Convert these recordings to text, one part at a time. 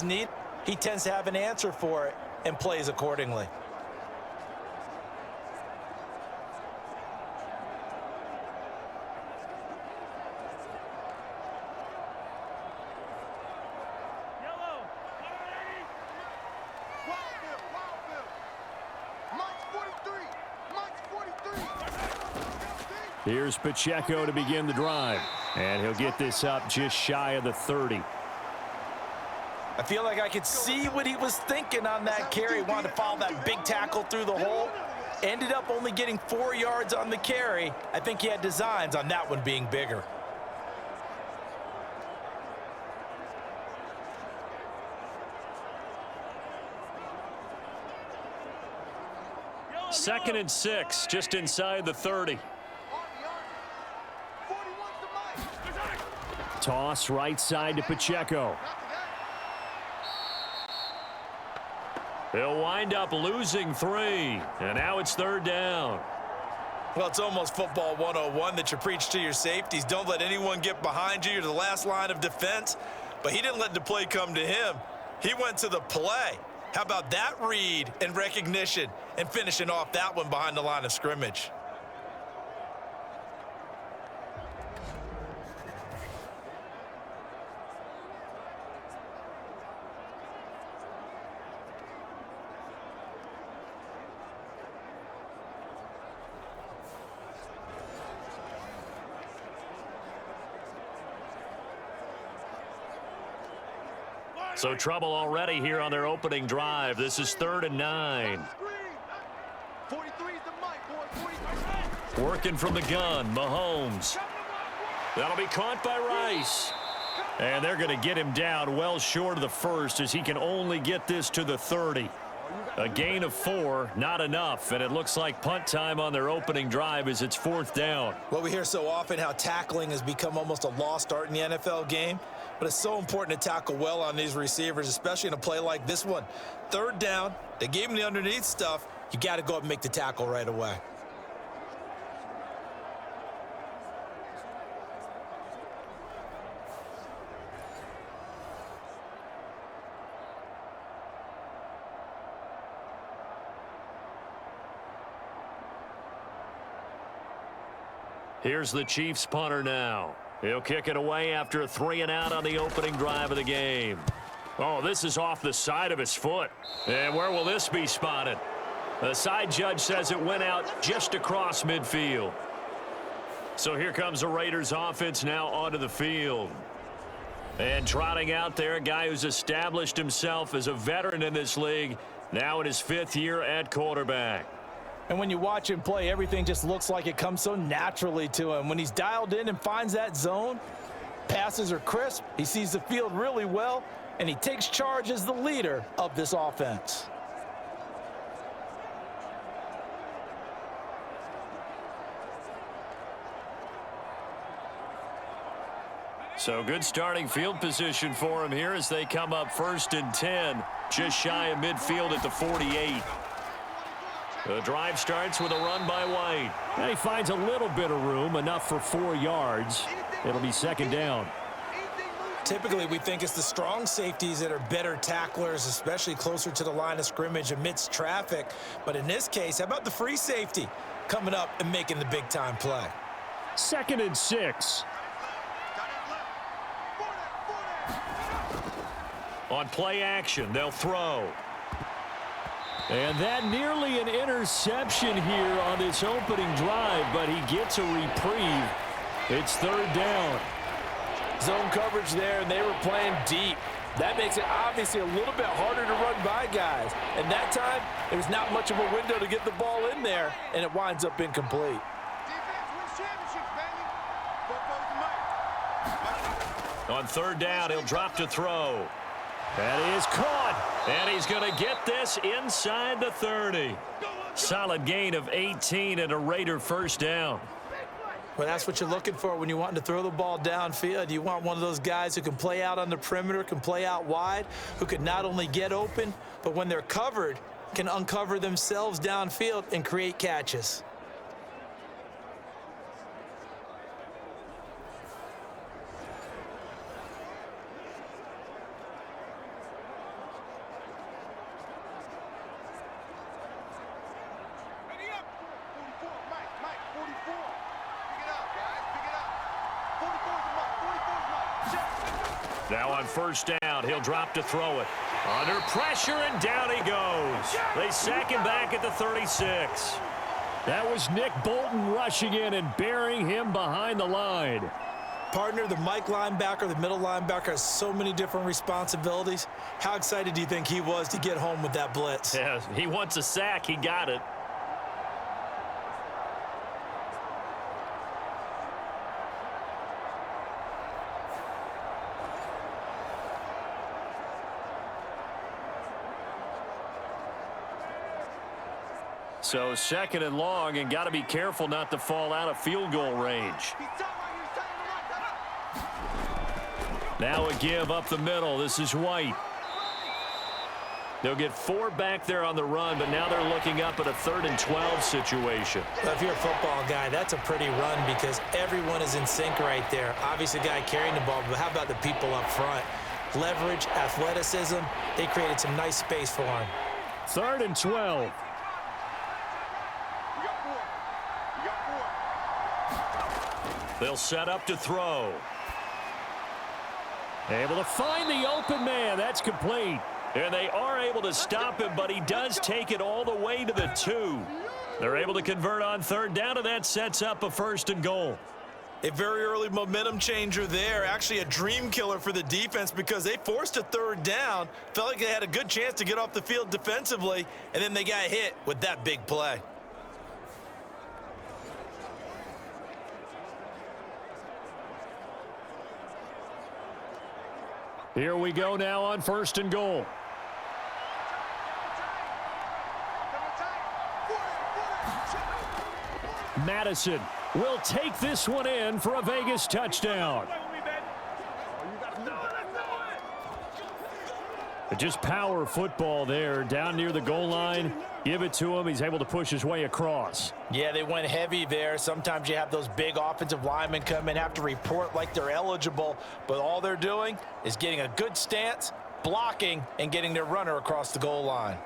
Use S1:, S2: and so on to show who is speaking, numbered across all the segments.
S1: need, he tends to have an answer for it and plays accordingly.
S2: Here's Pacheco to begin the drive. And he'll get this up just shy of the 30.
S1: I feel like I could see what he was thinking on that carry. Wanted to follow that big tackle through the hole. Ended up only getting 4 yards on the carry. I think he had designs on that one being bigger.
S2: Second and 6, just inside the 30. Toss right side to Pacheco. They'll wind up losing 3, and now it's third down.
S1: Well, it's almost football 101 that you preach to your safeties. Don't let anyone get behind you. You're the last line of defense. But he didn't let the play come to him. He went to the play. How about that read and recognition and finishing off that one behind the line of scrimmage?
S2: So trouble already here on their opening drive. This is 3rd and 9. Working from the gun, Mahomes. That'll be caught by Rice. And they're going to get him down well short of the first as he can only get this to the 30. A gain of 4, not enough, and it looks like punt time on their opening drive as it's 4th down.
S1: Well, we hear so often how tackling has become almost a lost art in the NFL game, but it's so important to tackle well on these receivers, especially in a play like this one. 3rd down, they gave him the underneath stuff. You got to go up and make the tackle right away.
S2: Here's the Chiefs punter now. He'll kick it away after a 3 and out on the opening drive of the game. Oh, this is off the side of his foot. And where will this be spotted? The side judge says it went out just across midfield. So here comes the Raiders offense now onto the field. And trotting out there, a guy who's established himself as a veteran in this league, now in his 5th year at quarterback.
S1: And when you watch him play, everything just looks like it comes so naturally to him. When he's dialed in and finds that zone, passes are crisp, he sees the field really well, and he takes charge as the leader of this offense.
S2: So good starting field position for him here as they come up 1st and 10, just shy of midfield at the 48. The drive starts with a run by White. And he finds a little bit of room, enough for 4 yards. It'll be 2nd down.
S1: Typically, we think it's the strong safeties that are better tacklers, especially closer to the line of scrimmage amidst traffic. But in this case, how about the free safety coming up and making the big-time play?
S2: 2nd and 6. On play action, they'll throw. And that nearly an interception here on this opening drive, but he gets a reprieve. It's 3rd down.
S1: Zone coverage there, and they were playing deep. That makes it obviously a little bit harder to run by guys. And that time, there was not much of a window to get the ball in there, and it winds up incomplete.
S2: On 3rd down, he'll drop to throw. That is caught, and he's going to get this inside the 30. Solid gain of 18 and a Raider 1st down.
S1: Well, that's what you're looking for when you're wanting to throw the ball downfield. You want one of those guys who can play out on the perimeter, can play out wide, who can not only get open, but when they're covered, can uncover themselves downfield and create catches.
S2: Now on first down, he'll drop to throw it. Under pressure, and down he goes. They sack him back at the 36. That was Nick Bolton rushing in and burying him behind the line.
S1: Partner, the Mike linebacker, the middle linebacker has so many different responsibilities. How excited do you think he was to get home with that blitz?
S2: Yeah, he wants a sack. He got it. So second and long, and got to be careful not to fall out of field goal range. Now a give up the middle. This is White. They'll get 4 back there on the run, but now they're looking up at a 3rd and 12 situation.
S1: Well, if you're a football guy, that's a pretty run because everyone is in sync right there. Obviously, the guy carrying the ball, but how about the people up front? Leverage, athleticism, they created some nice space for him.
S2: 3rd and 12. They'll set up to throw. Able to find the open man. That's complete. And they are able to stop him, but he does take it all the way to the 2. They're able to convert on 3rd down, and that sets up a 1st and goal.
S1: A very early momentum changer there. Actually a dream killer for the defense because they forced a 3rd down. Felt like they had a good chance to get off the field defensively, and then they got hit with that big play.
S2: Here we go now on 1st and goal. Madison will take this one in for a Vegas touchdown. Just power football there down near the goal line. Give it to him. He's able to push his way across.
S1: Yeah, they went heavy there. Sometimes you have those big offensive linemen come in, have to report like they're eligible, but all they're doing is getting a good stance, blocking, and getting their runner across the goal line.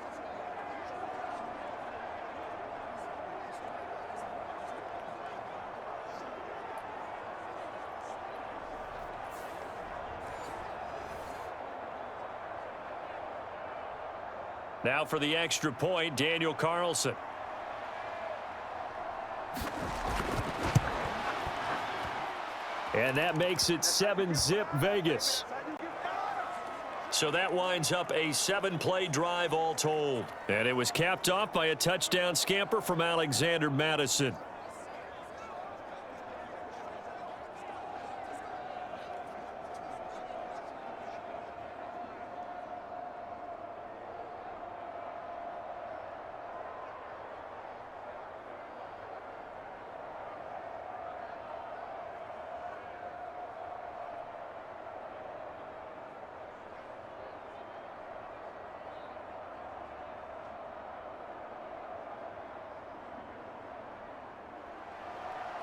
S2: Now for the extra point, Daniel Carlson. And that makes it 7-zip Vegas. So that winds up a 7-play drive all told. And it was capped off by a touchdown scamper from Alexander Madison.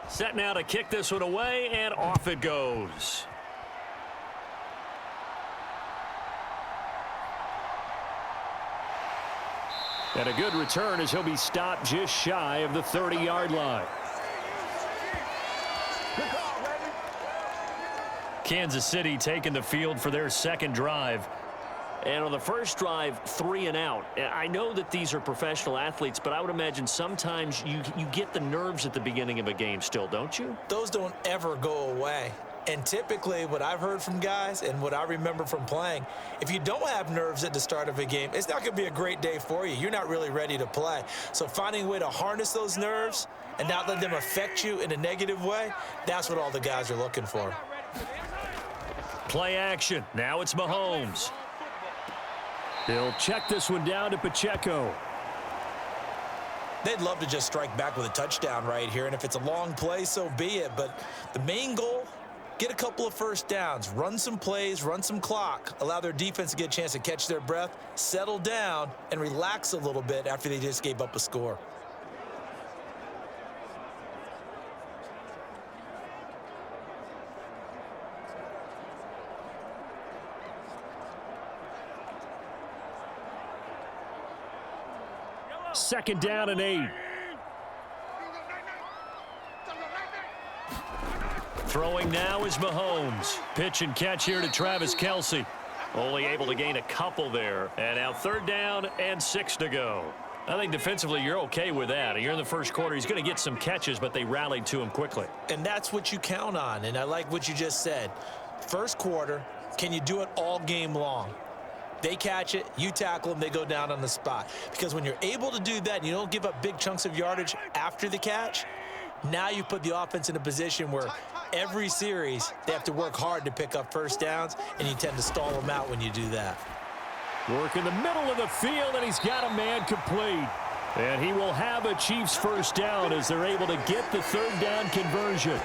S2: Set now to kick this one away, and off it goes. And a good return as he'll be stopped just shy of the 30-yard line. Kansas City taking the field for their second drive. And on the first drive, 3 and out. I know that these are professional athletes, but I would imagine sometimes you get the nerves at the beginning of a game still, don't you?
S1: Those don't ever go away. And typically what I've heard from guys and what I remember from playing, if you don't have nerves at the start of a game, it's not going to be a great day for you. You're not really ready to play. So finding a way to harness those nerves and not let them affect you in a negative way, that's what all the guys are looking for.
S2: Play action. Now it's Mahomes. He'll check this one down to Pacheco.
S1: They'd love to just strike back with a touchdown right here, and if it's a long play, so be it. But the main goal, get a couple of first downs, run some plays, run some clock, allow their defense to get a chance to catch their breath, settle down, and relax a little bit after they just gave up a score.
S2: Second down and 8. Throwing now is Mahomes. Pitch and catch here to Travis Kelce. Only able to gain a couple there. And now 3rd down and 6 to go. I think defensively you're okay with that. You're in the first quarter. He's going to get some catches, but they rallied to him quickly.
S1: And that's what you count on. And I like what you just said. First quarter, can you do it all game long? They catch it, you tackle them, they go down on the spot. Because when you're able to do that and you don't give up big chunks of yardage after the catch, now you put the offense in a position where every series they have to work hard to pick up first downs, and you tend to stall them out when you do that.
S2: Work in the middle of the field, and he's got a man complete. And he will have a Chiefs first down as they're able to get the 3rd down conversion.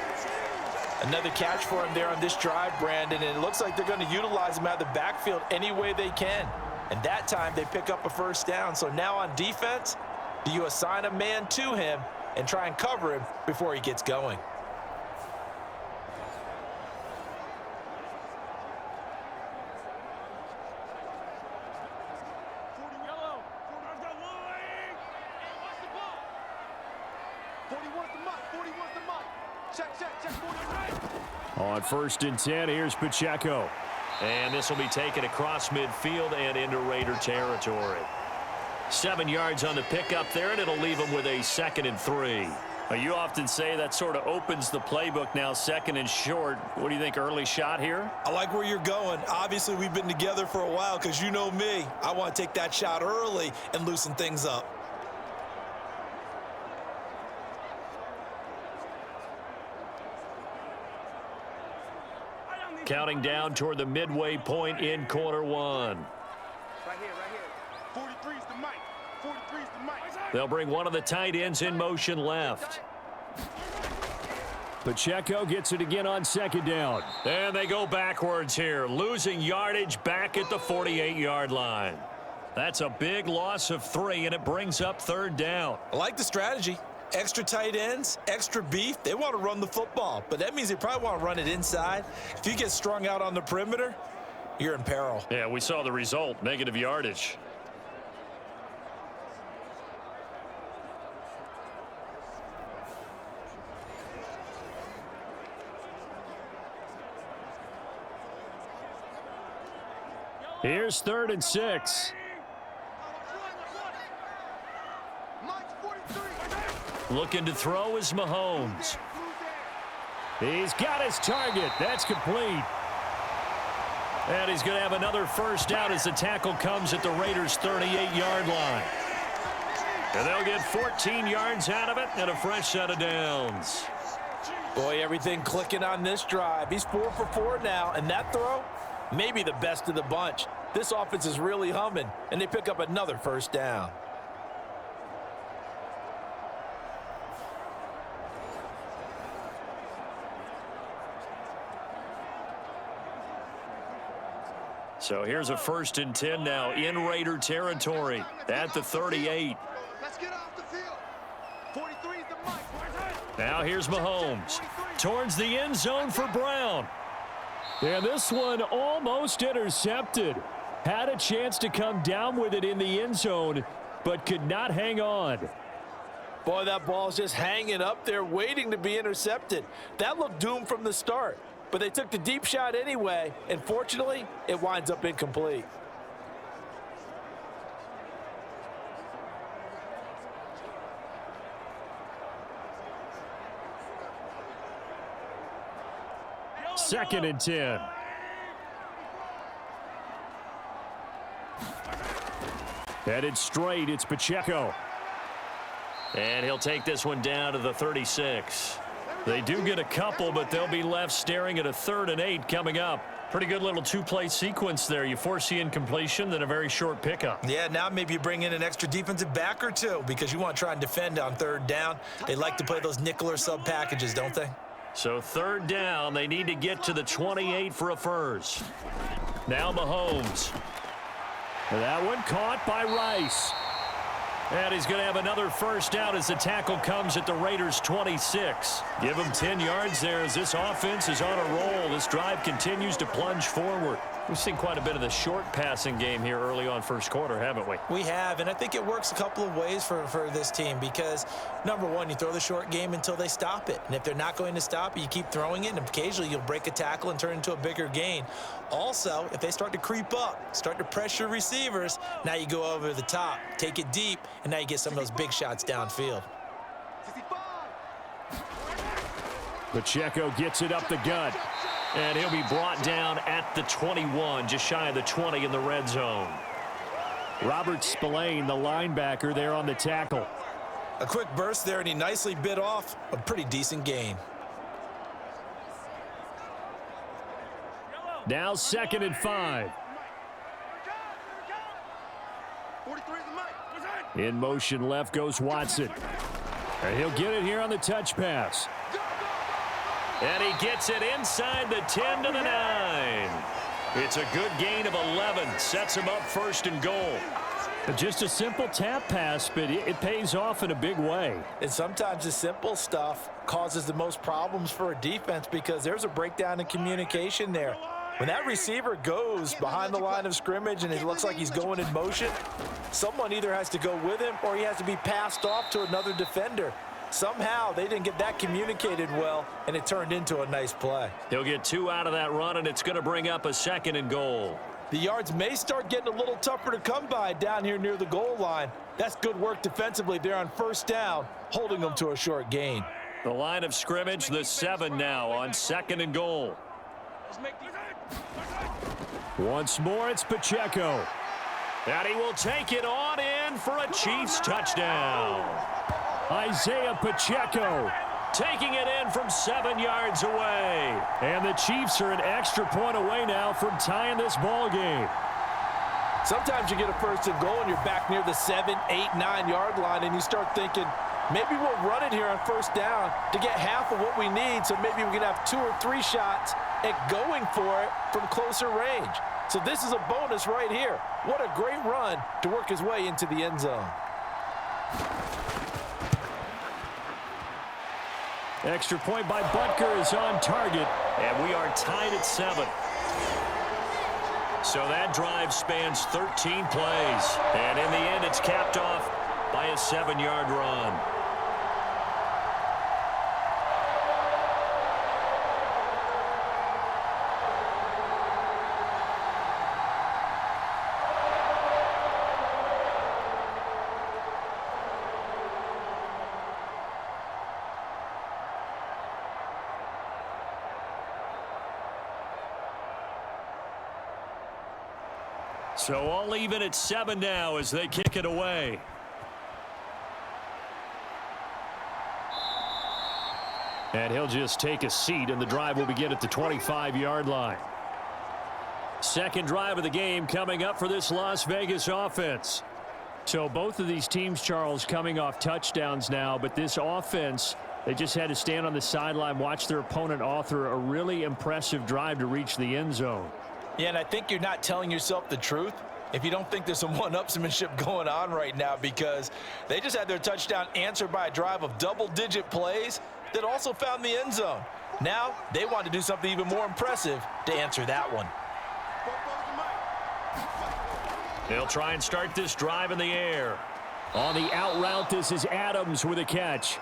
S1: Another catch for him there on this drive, Brandon, and it looks like they're going to utilize him out of the backfield any way they can. And that time they pick up a first down. So now on defense, do you assign a man to him and try and cover him before he gets going?
S2: On 1st and 10, here's Pacheco. And this will be taken across midfield and into Raider territory. 7 yards on the pickup there, and it'll leave him with a 2nd and 3. You often say that sort of opens the playbook now, 2nd and short. What do you think, early shot here?
S1: I like where you're going. Obviously, we've been together for a while because you know me. I want to take that shot early and loosen things up.
S2: Counting down toward the midway point in quarter 1.
S3: Right here. 43's the mic. 43's the mic.
S2: They'll bring one of the tight ends in motion left. Pacheco gets it again on 2nd down. And they go backwards here, losing yardage back at the 48-yard line. That's a big loss of 3, and it brings up 3rd down.
S1: I like the strategy. Extra tight ends, extra beef. They want to run the football, but that means they probably want to run it inside. If you get strung out on the perimeter, you're in peril.
S2: Yeah, we saw the result, negative yardage. Here's 3rd and 6. Looking to throw is Mahomes. He's got his target. That's complete. And he's going to have another first down as the tackle comes at the Raiders' 38-yard line. And they'll get 14 yards out of it and a fresh set of downs.
S1: Boy, everything clicking on this drive. He's 4 for 4 now, and that throw, maybe the best of the bunch. This offense is really humming, and they pick up another first down.
S2: So here's a 1st and 10 now in Raider territory at the 38.
S3: Let's get off the field. 43's the mic.
S2: Now here's Mahomes towards the end zone for Brown. And this one almost intercepted. Had a chance to come down with it in the end zone, but could not hang on.
S1: Boy, that ball's just hanging up there waiting to be intercepted. That looked doomed from the start. But they took the deep shot anyway, and fortunately, it winds up incomplete.
S2: Second and 10. Headed straight, it's Pacheco. And he'll take this one down to the 36. They do get a couple, but they'll be left staring at a 3rd and 8 coming up. Pretty good little 2-play sequence there. You force the incompletion, then a very short pickup.
S1: Yeah, now maybe you bring in an extra defensive back or two because you want to try and defend on 3rd down. They like to play those nickel or sub packages, don't they?
S2: So 3rd down, they need to get to the 28 for a first. Now Mahomes. That one caught by Rice. And he's going to have another first down as the tackle comes at the Raiders' 26. Give him 10 yards there as this offense is on a roll. This drive continues to plunge forward. We've seen quite a bit of the short passing game here early on first quarter, haven't we?
S1: We have, and I think it works a couple of ways for this team because, number one, you throw the short game until they stop it. And if they're not going to stop it, you keep throwing it, and occasionally you'll break a tackle and turn it into a bigger gain. Also, if they start to creep up, start to pressure receivers, now you go over the top, take it deep, and now you get some of those big shots downfield.
S2: Pacheco gets it up the gut. And he'll be brought down at the 21, just shy of the 20 in the red zone. Robert Spillane, the linebacker, there on the tackle.
S1: A quick burst there, and he nicely bit off a pretty decent gain.
S2: Now 2nd and 5. In motion left goes Watson. And he'll get it here on the touch pass. And he gets it inside the 10 to the 9. It's a good gain of 11. Sets him up 1st and goal. Just a simple tap pass, but it pays off in a big way.
S1: And sometimes the simple stuff causes the most problems for a defense because there's a breakdown in communication there. When that receiver goes behind the line of scrimmage and it looks like he's going in motion, someone either has to go with him or he has to be passed off to another defender. Somehow they didn't get that communicated well, and it turned into a nice play.
S2: He'll get 2 out of that run, and it's going to bring up a 2nd and goal.
S1: The yards may start getting a little tougher to come by down here near the goal line. That's good work defensively there on 1st down, holding them to a short gain.
S2: The line of scrimmage, the 7 now on 2nd and goal. Once more, it's Pacheco. And he will take it on in for a Chiefs touchdown. Isaiah Pacheco taking it in from 7 yards away. And the Chiefs are an extra point away now from tying this ball game.
S1: Sometimes you get a 1st and goal and you're back near the 7, 8, 9 yard line and you start thinking, maybe we'll run it here on 1st down to get half of what we need, so maybe we can have 2 or 3 shots at going for it from closer range. So this is a bonus right here. What a great run to work his way into the end zone.
S2: Extra point by Butker is on target, and we are tied at 7. So that drive spans 13 plays, and in the end it's capped off by a 7-yard run. So all even at 7 now as they kick it away. And he'll just take a seat, and the drive will begin at the 25-yard line. 2nd drive of the game coming up for this Las Vegas offense. So both of these teams, Charles, coming off touchdowns now, but this offense, they just had to stand on the sideline, watch their opponent author a really impressive drive to reach the end zone.
S1: Yeah, and I think you're not telling yourself the truth if you don't think there's some one-upsmanship going on right now, because they just had their touchdown answered by a drive of double-digit plays that also found the end zone. Now they want to do something even more impressive to answer that one.
S2: They'll try and start this drive in the air. On the out route, this is Adams with a catch.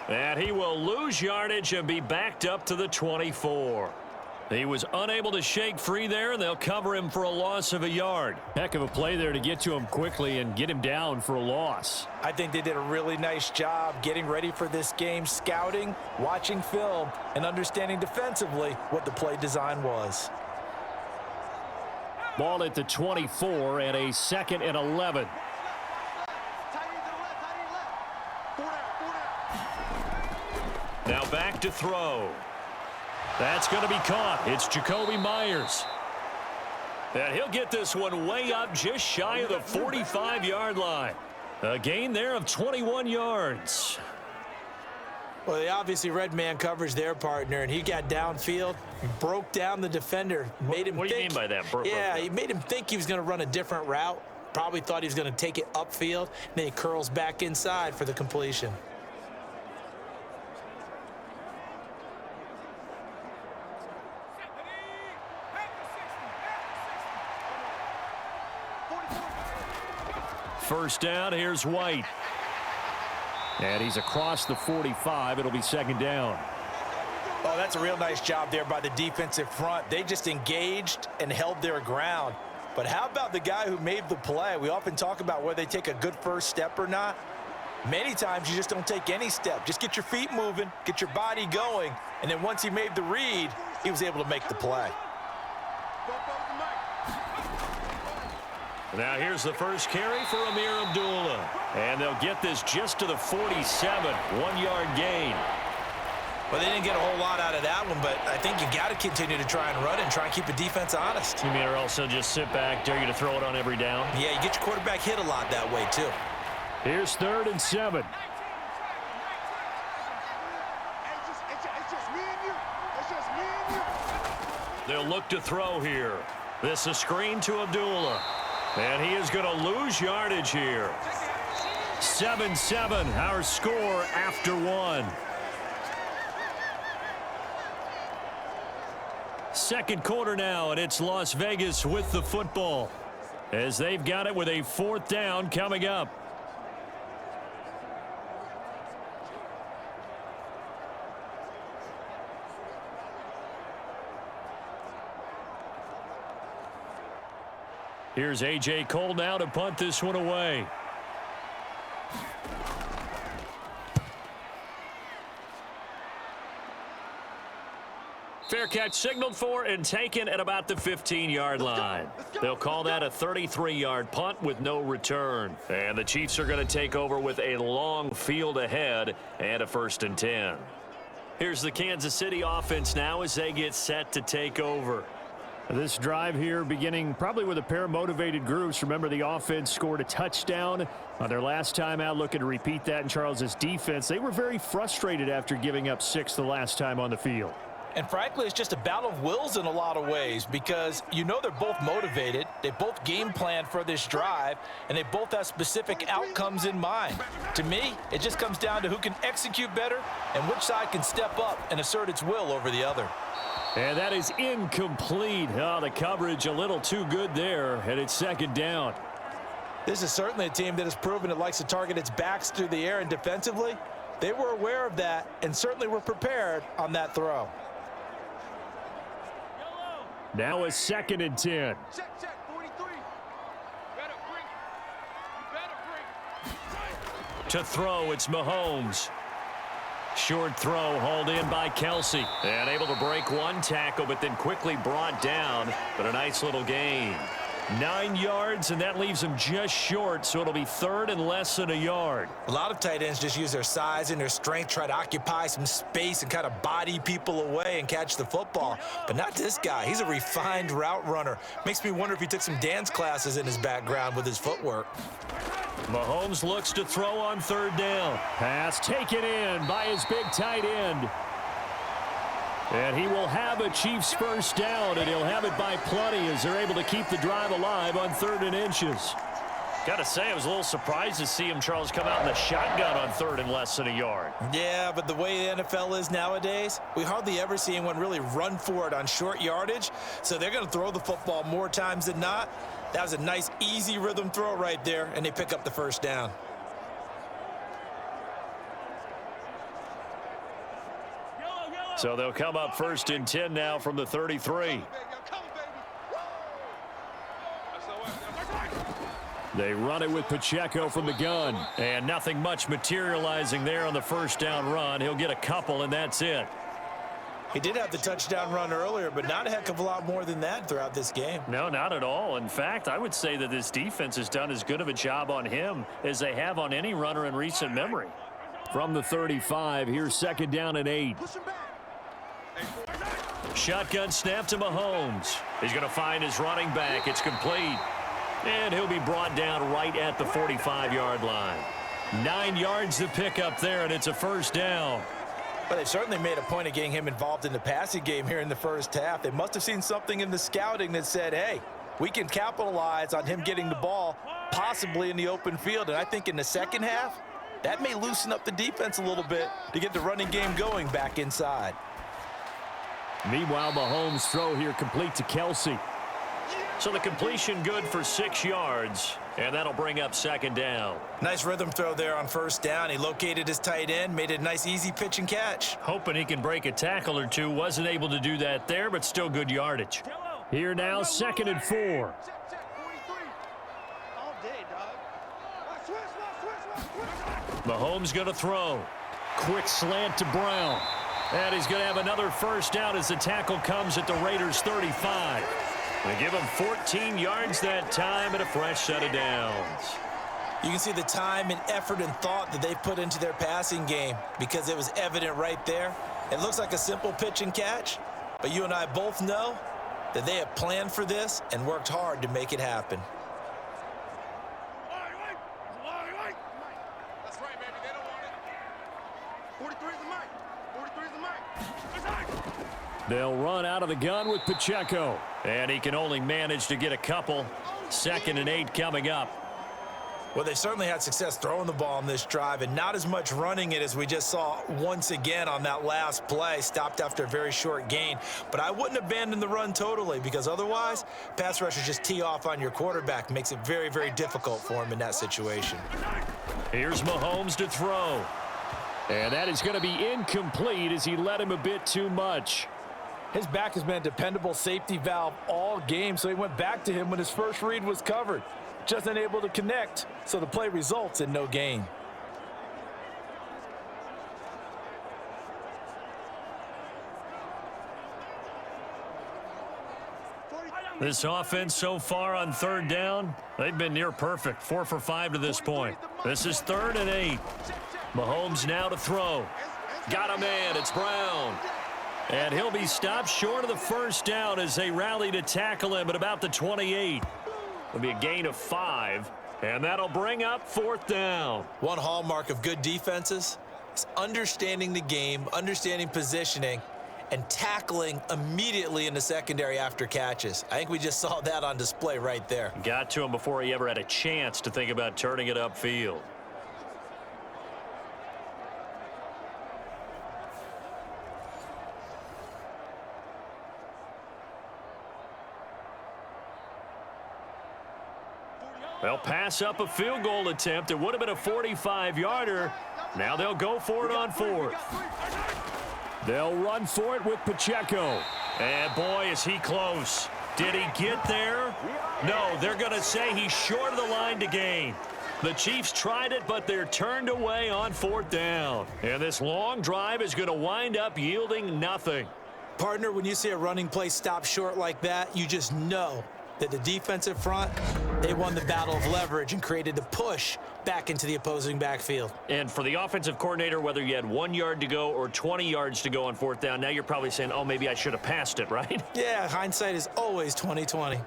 S2: And he will lose yardage and be backed up to the 24. He was unable to shake free there, and they'll cover him for a loss of a yard. Heck of a play there to get to him quickly and get him down for a loss.
S1: I think they did a really nice job getting ready for this game, scouting, watching film, and understanding defensively what the play design was.
S2: Ball at the 24 and a 2nd and 11. Now back to throw. That's going to be caught. It's Jacoby Myers. And he'll get this one way up just shy of the 45-yard line. A gain there of 21 yards.
S1: Well, they obviously read man coverage their partner, and he got downfield, broke down the defender, made him
S2: What do you mean by that?
S1: Yeah, he made him think he was going to run a different route. Probably thought he was going to take it upfield, and then he curls back inside for the completion.
S2: First down, here's White. And he's across the 45. It'll be second down.
S1: Oh, that's a real nice job there by the defensive front. They just engaged and held their ground. But how about the guy who made the play? We often talk about whether they take a good first step or not. Many times you just don't take any step. Just get your feet moving, get your body going, and then once he made the read, he was able to make the play.
S2: Now here's the first carry for Amir Abdullah. And they'll get this just to the 47, 1-yard gain.
S1: Well, they didn't get a whole lot out of that one, but I think you got to continue to try and run and try and keep the defense honest.
S2: You mean or also just sit back, dare you to throw it on every down?
S1: Yeah, you get your quarterback hit a lot that way, too.
S2: Here's 3rd and 7. They'll look to throw here. This is screen to Abdullah. And he is going to lose yardage here. 7-7, our score after 1. Second quarter now, and it's Las Vegas with the football, as they've got it with a 4th down coming up. Here's A.J. Cole now to punt this one away. Fair catch signaled for and taken at about the 15-yard line. They'll call that a 33-yard punt with no return. And the Chiefs are going to take over with a long field ahead and a 1st and 10. Here's the Kansas City offense now as they get set to take over.
S4: This drive here beginning probably with a pair of motivated groups. Remember, the offense scored a touchdown on their last time out, looking to repeat that in Charles's defense. They were very frustrated after giving up 6 the last time on the field.
S1: And frankly, it's just a battle of wills in a lot of ways because you know they're both motivated. They both game planned for this drive, and they both have specific outcomes in mind. To me, it just comes down to who can execute better and which side can step up and assert its will over the other.
S4: And that is incomplete. Oh, the coverage a little too good there, and it's second down.
S1: This is certainly a team that has proven it likes to target its backs through the air, and defensively, they were aware of that and certainly were prepared on that throw.
S4: Now a 2nd and 10.
S3: Check, 43.
S2: To throw, it's Mahomes. Short throw hauled in by Kelsey. And able to break one tackle, but then quickly brought down. But a nice little gain. 9 yards, and that leaves him just short, so it'll be 3rd and less than a yard.
S1: A lot of tight ends just use their size and their strength, try to occupy some space and kind of body people away and catch the football. But not this guy. He's a refined route runner. Makes me wonder if he took some dance classes in his background with his footwork.
S2: Mahomes looks to throw on 3rd down.
S4: Pass taken in by his big tight end. And he will have a Chiefs first down, and he'll have it by plenty as they're able to keep the drive alive on 3rd and inches.
S2: Got to say, I was a little surprised to see him, Charles, come out in the shotgun on 3rd and less than a yard.
S1: Yeah, but the way the NFL is nowadays, we hardly ever see anyone really run for it on short yardage. So they're going to throw the football more times than not. That was a nice, easy rhythm throw right there, and they pick up the first down.
S2: So they'll come up 1st and 10 now from the 33.
S4: They run it with Pacheco from the gun.
S2: And nothing much materializing there on the first down run. He'll get a couple, and that's it.
S1: He did have the touchdown run earlier, but not a heck of a lot more than that throughout this game.
S2: No, not at all. In fact, I would say that this defense has done as good of a job on him as they have on any runner in recent memory.
S4: From the 35, here's 2nd down and 8.
S2: Shotgun snap to Mahomes. He's going to find his running back. It's complete. And he'll be brought down right at the 45-yard line. 9 yards to pick up there, and it's a first down.
S1: But they certainly made a point of getting him involved in the passing game here in the first half. They must have seen something in the scouting that said, hey, we can capitalize on him getting the ball possibly in the open field. And I think in the second half, that may loosen up the defense a little bit to get the running game going back inside.
S4: Meanwhile, Mahomes' throw here complete to Kelsey.
S2: So the completion good for 6 yards, and that'll bring up second down.
S1: Nice rhythm throw there on first down. He located his tight end, made it a nice easy pitch and catch.
S2: Hoping he can break a tackle or two. Wasn't able to do that there, but still good yardage.
S4: Here now, 2nd and 4.
S2: Mahomes going to throw. Quick slant to Brown. And he's going to have another first down as the tackle comes at the Raiders' 35. They give him 14 yards that time and a fresh set of downs.
S1: You can see the time and effort and thought that they've put into their passing game because it was evident right there. It looks like a simple pitch and catch, but you and I both know that they have planned for this and worked hard to make it happen.
S3: That's right, baby. They don't want it. 43 is the mic. 43 is the mic.
S4: They'll run out of the gun with Pacheco.
S2: And he can only manage to get a couple. 2nd and 8 coming up.
S1: Well, they certainly had success throwing the ball on this drive and not as much running it as we just saw once again on that last play. Stopped after a very short gain. But I wouldn't abandon the run totally because otherwise, pass rushers just tee off on your quarterback. Makes it very, very difficult for him in that situation.
S2: Here's Mahomes to throw.
S4: And that is going to be incomplete as he led him a bit too much.
S5: His back has been a dependable safety valve all game, so he went back to him when his first read was covered. Just unable to connect, so the play results in no gain.
S2: This offense so far on 3rd down, they've been near perfect. 4 for 5 to this point. This is 3rd and 8. Mahomes now to throw. Got a man. It's Brown. And he'll be stopped short of the first down as they rally to tackle him at about the 28. It'll be a gain of 5, and that'll bring up 4th down.
S1: One hallmark of good defenses is understanding the game, understanding positioning, and tackling immediately in the secondary after catches. I think we just saw that on display right there.
S2: Got to him before he ever had a chance to think about turning it upfield. They'll pass up a field goal attempt. It would have been a 45-yarder. Now they'll go for it on 4th.
S4: They'll run for it with Pacheco.
S2: And boy, is he close. Did he get there? No, they're going to say he's short of the line to gain. The Chiefs tried it, but they're turned away on 4th down. And this long drive is going to wind up yielding nothing.
S1: Partner, when you see a running play stop short like that, you just know that the defensive front, they won the battle of leverage and created the push back into the opposing backfield.
S2: And for the offensive coordinator, whether you had 1 yard to go or 20 yards to go on 4th down, now you're probably saying, oh, maybe I should have passed it, right?
S1: Yeah, hindsight is always 20/20.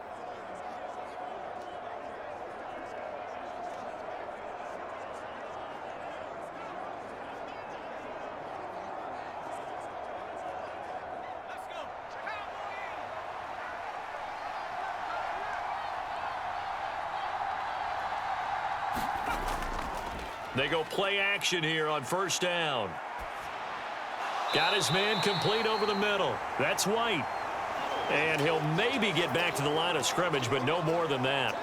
S2: They go play action here on 1st down. Got his man complete over the middle. That's White. And he'll maybe get back to the line of scrimmage, but no more than that.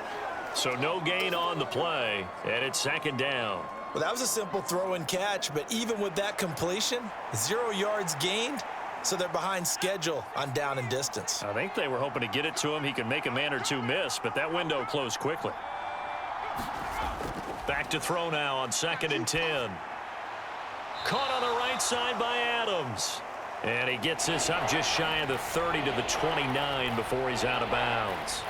S2: So no gain on the play, and it's 2nd down.
S1: Well, that was a simple throw and catch, but even with that completion, 0 yards gained, so they're behind schedule on down and distance.
S2: I think they were hoping to get it to him. He could make a man or two miss, but that window closed quickly. Back to throw now on 2nd and 10. Caught on the right side by Adams. And he gets this up just shy of the 30 to the 29 before he's out of bounds.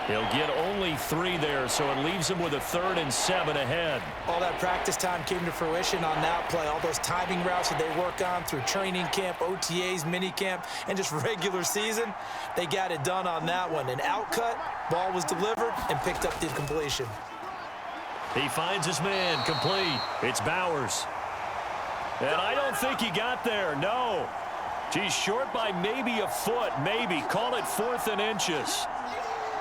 S2: He'll get only 3 there, so it leaves him with a 3rd and 7 ahead.
S1: All that practice time came to fruition on that play. All those timing routes that they work on through training camp, OTAs, minicamp, and just regular season, they got it done on that one. An outcut, ball was delivered, and picked up the completion.
S2: He finds his man complete. It's Bowers. And I don't think he got there, no. He's short by maybe a foot, maybe. Call it 4th and inches.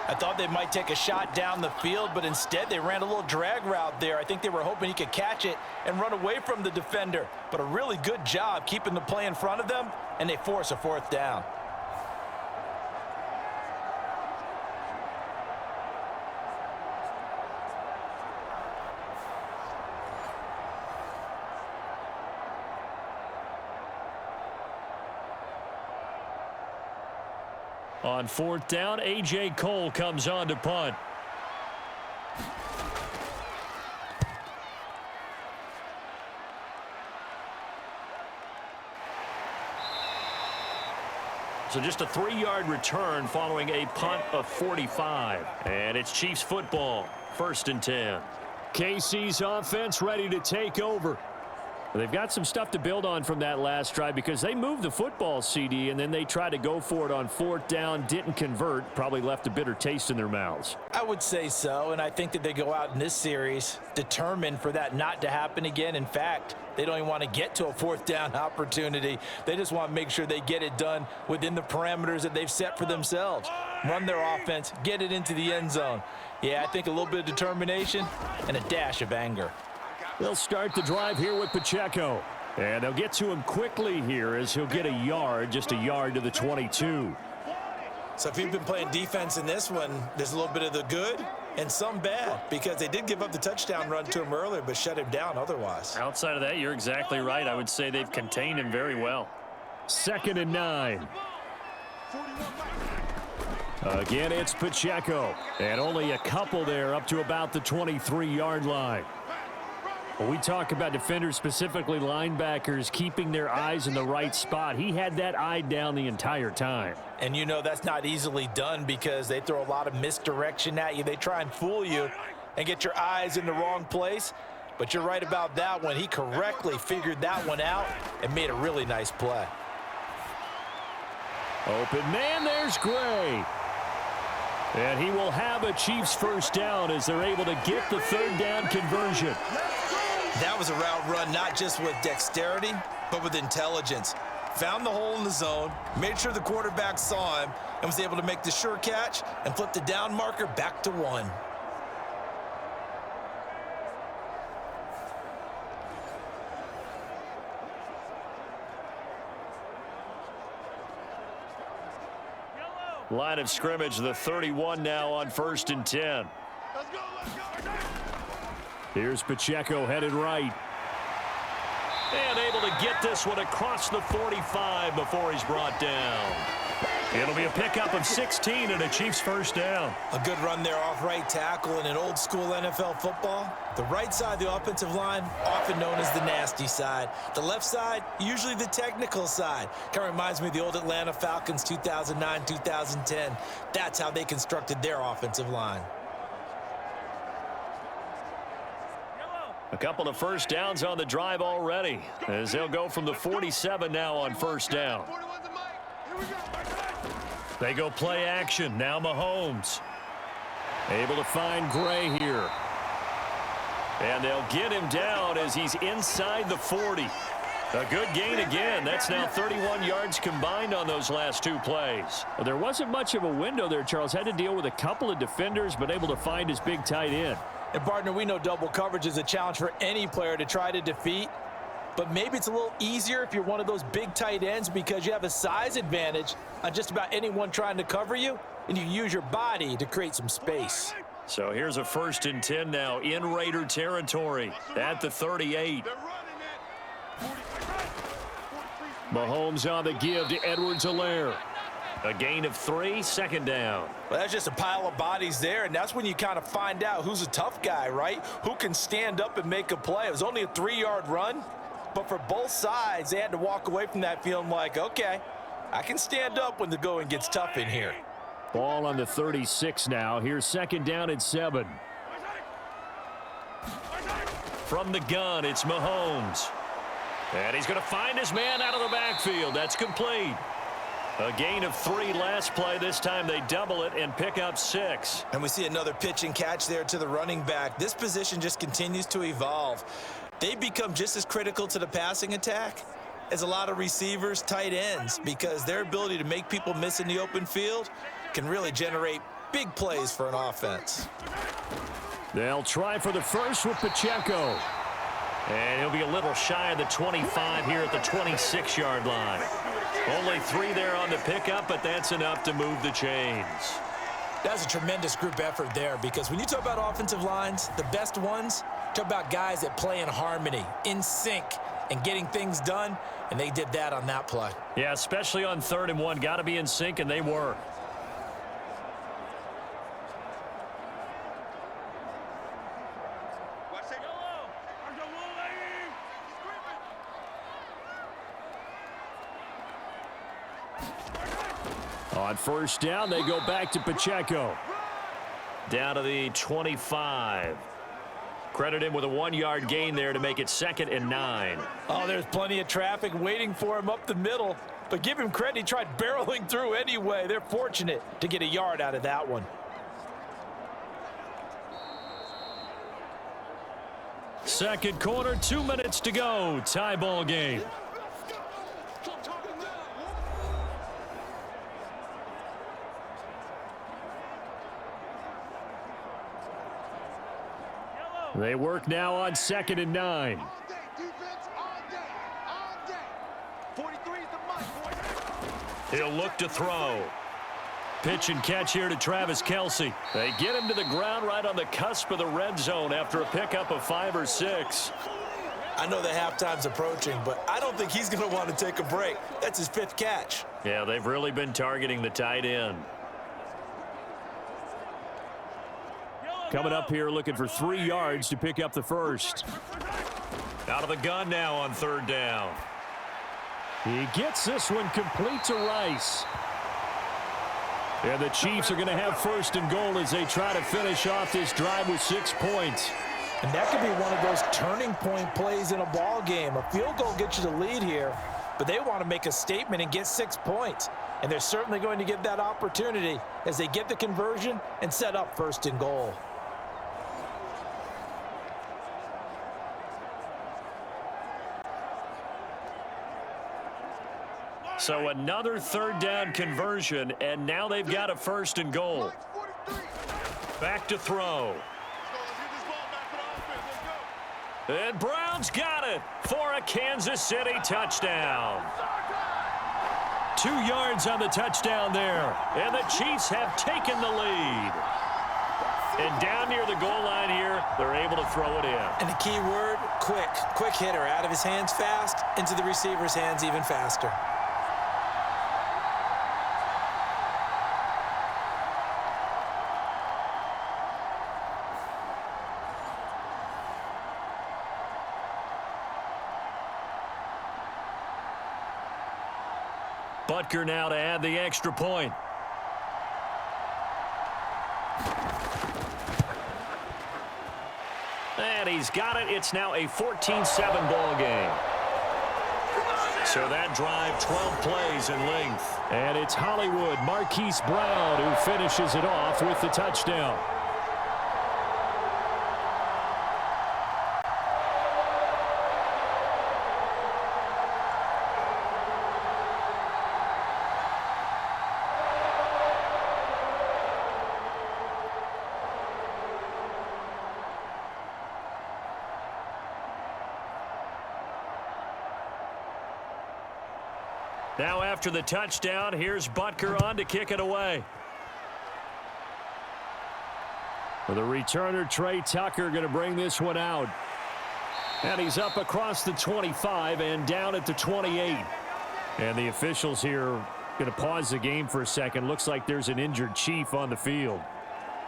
S5: I thought they might take a shot down the field, but instead they ran a little drag route there. I think they were hoping he could catch it and run away from the defender. But a really good job keeping the play in front of them, and they force a 4th down.
S2: On 4th down, A.J. Cole comes on to punt. So just a 3-yard return following a punt of 45. And it's Chiefs football, 1st and 10.
S4: KC's offense ready to take over. They've got some stuff to build on from that last drive because they moved the football, CD, and then they tried to go for it on 4th down, didn't convert, probably left a bitter taste in their mouths.
S5: I would say so, and I think that they go out in this series determined for that not to happen again. In fact, they don't even want to get to a 4th down opportunity. They just want to make sure they get it done within the parameters that they've set for themselves. Run their offense, get it into the end zone. Yeah, I think a little bit of determination and a dash of anger.
S4: They'll start the drive here with Pacheco. And they'll get to him quickly here as he'll get a yard, just a yard to the 22.
S1: So if you've been playing defense in this one, there's a little bit of the good and some bad because they did give up the touchdown run to him earlier but shut him down otherwise.
S6: Outside of that, you're exactly right. I would say they've contained him very well.
S4: 2nd and 9. Again, it's Pacheco. And only a couple there up to about the 23-yard line. When we talk about defenders, specifically linebackers, keeping their eyes in the right spot, he had that eye down the entire time.
S5: And you know that's not easily done because they throw a lot of misdirection at you. They try and fool you and get your eyes in the wrong place. But you're right about that one. He correctly figured that one out and made a really nice play.
S4: Open man, there's Gray. And he will have a Chiefs 1st down as they're able to get the 3rd down conversion.
S1: That was a route run not just with dexterity, but with intelligence. Found the hole in the zone, made sure the quarterback saw him, and was able to make the sure catch and flip the down marker back to 1.
S2: Line of scrimmage, the 31 now on 1st and 10.
S3: Let's go, let's go.
S4: Here's Pacheco headed right.
S2: And able to get this one across the 45 before he's brought down. It'll be a pickup of 16 and a Chiefs 1st down.
S1: A good run there off right tackle in an old school NFL football. The right side, the offensive line, often known as the nasty side. The left side, usually the technical side. Kind of reminds me of the old Atlanta Falcons 2009, 2010. That's how they constructed their offensive line.
S2: A couple of 1st downs on the drive already as they'll go from the 47 now on 1st down. They go play action. Now Mahomes.
S4: Able to find Gray here.
S2: And they'll get him down as he's inside the 40. A good gain again. That's now 31 yards combined on those last 2 plays.
S4: Well, there wasn't much of a window there, Charles. Had to deal with a couple of defenders, but able to find his big tight end.
S5: And, partner, we know double coverage is a challenge for any player to try to defeat. But maybe it's a little easier if you're one of those big tight ends because you have a size advantage on just about anyone trying to cover you, and you use your body to create some space.
S2: So here's a 1st and 10 now in Raider territory at the 38.
S4: Mahomes on the give to Edwards-Helaire.
S2: A gain of 3, 2nd down.
S5: Well, that's just a pile of bodies there, and that's when you kind of find out who's a tough guy, right? Who can stand up and make a play. It was only a 3-yard run, but for both sides, they had to walk away from that feeling like, okay, I can stand up when the going gets tough in here.
S4: Ball on the 36 now. Here's 2nd down and 7.
S2: From the gun, it's Mahomes. And he's going to find his man out of the backfield. That's complete. A gain of 3 last play. This time they double it and pick up 6.
S1: And we see another pitch and catch there to the running back. This position just continues to evolve. They become just as critical to the passing attack as a lot of receivers, tight ends, because their ability to make people miss in the open field can really generate big plays for an offense.
S4: They'll try for the first with Pacheco.
S2: And he'll be a little shy of the 25 here at the 26-yard line. Only 3 there on the pickup, but that's enough to move the chains.
S1: That's a tremendous group effort there because when you talk about offensive lines, the best ones, talk about guys that play in harmony, in sync, and getting things done, and they did that on that play.
S2: Yeah, especially on 3rd and 1. Got to be in sync, and they were.
S4: On first down, they go back to Pacheco.
S2: Down to the 25. Credit him with a 1-yard gain there to make it 2nd and 9.
S5: Oh, there's plenty of traffic waiting for him up the middle. But give him credit, he tried barreling through anyway. They're fortunate to get a yard out of that one.
S4: Second quarter, 2 minutes to go. Tie ball game. They work now on 2nd and 9.
S3: All day, defense, all day, all day. 43 is the mic.
S2: He'll look to throw.
S4: Pitch and catch here to Travis Kelce.
S2: They get him to the ground right on the cusp of the red zone after a pickup of 5 or 6.
S5: I know the halftime's approaching, but I don't think he's going to want to take a break. That's his 5th catch.
S2: Yeah, they've really been targeting the tight end.
S4: Coming up here looking for 3 yards to pick up the first.
S2: Out of the gun now on 3rd down.
S4: He gets this one complete to Rice. And the Chiefs are going to have 1st and goal as they try to finish off this drive with 6 points.
S5: And that could be one of those turning point plays in a ball game. A field goal gets you the lead here, but they want to make a statement and get 6 points. And they're certainly going to get that opportunity as they get the conversion and set up 1st and goal.
S2: So another 3rd down conversion, and now they've got a 1st and goal. Back to throw. And Brown's got it for a Kansas City touchdown.
S4: 2 yards on the touchdown there.
S2: And the Chiefs have taken the lead. And down near the goal line here, they're able to throw it in.
S5: And the key word, quick. Quick hitter, out of his hands fast, into the receiver's hands even faster.
S4: Butker now to add the extra point.
S2: And he's got it. It's now a 14-7 ball game. So that drive, 12 plays in length.
S4: And it's Hollywood, Marquise Brown, who finishes it off with the touchdown.
S2: Now after the touchdown, here's Butker on to kick it away.
S4: For the returner, Trey Tucker going to bring this one out. And he's up across the 25 and down at the 28. And the officials here going to pause the game for a second. Looks like there's an injured Chief on the field.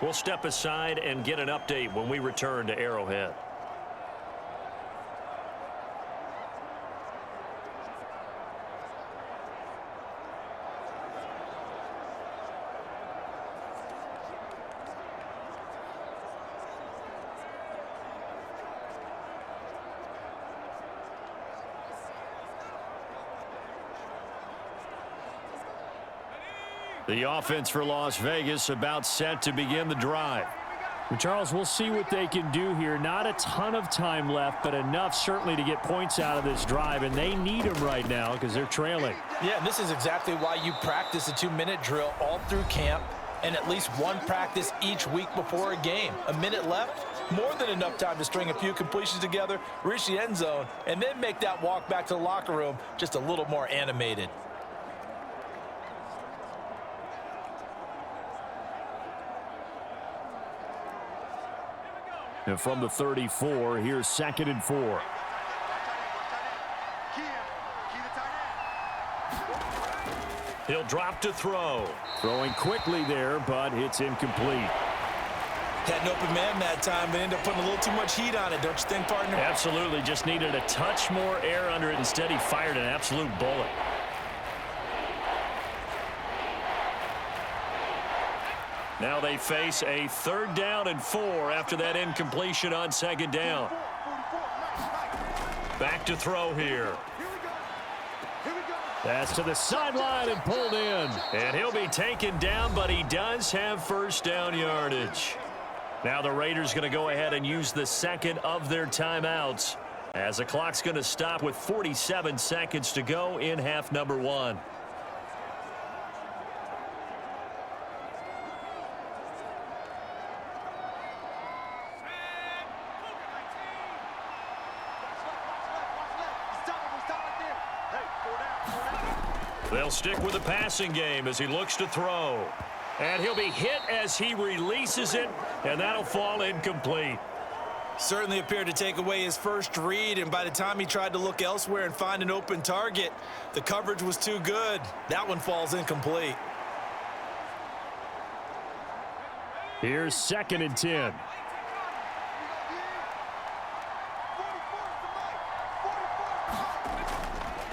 S2: We'll step aside and get an update when we return to Arrowhead.
S4: The offense for Las Vegas about set to begin the drive. Well, Charles, we'll see what they can do here. Not a ton of time left, but enough certainly to get points out of this drive, and they need them right now because they're trailing.
S5: Yeah, and this is exactly why you practice a 2-minute drill all through camp and at least one practice each week before a game. A minute left, more than enough time to string a few completions together, reach the end zone, and then make that walk back to the locker room just a little more animated.
S4: And from the 34, here's 2nd and 4.
S2: He'll drop to throw.
S4: Throwing quickly there, but it's incomplete.
S5: Had an open man that time, but ended up putting a little too much heat on it, don't you think, partner?
S2: Absolutely. Just needed a touch more air under it. Instead, he fired an absolute bullet. Now they face a 3rd down and 4 after that incompletion on 2nd down. Back to throw here.
S4: That's to the sideline and pulled in.
S2: And he'll be taken down, but he does have 1st down yardage. Now the Raiders going to go ahead and use the 2nd of their timeouts, as the clock's going to stop with 47 seconds to go in half number 1. They'll stick with the passing game as he looks to throw. And he'll be hit as he releases it, and that'll fall incomplete.
S5: Certainly appeared to take away his first read, and by the time he tried to look elsewhere and find an open target, the coverage was too good. That one falls incomplete.
S4: Here's 2nd and 10.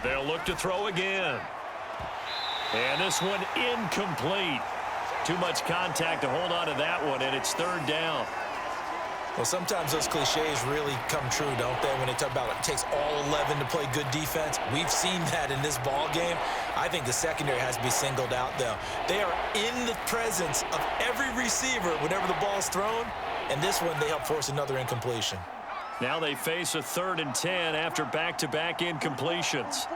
S2: They'll look to throw again. And this one incomplete. Too much contact to hold on to that one, and it's 3rd down.
S5: Well, sometimes those cliches really come true, don't they, when they talk about it takes all 11 to play good defense. We've seen that in this ball game. I think the secondary has to be singled out, though. They are in the presence of every receiver whenever the ball's thrown, and this one they help force another incompletion.
S2: Now they face a 3rd and 10 after back-to-back incompletions.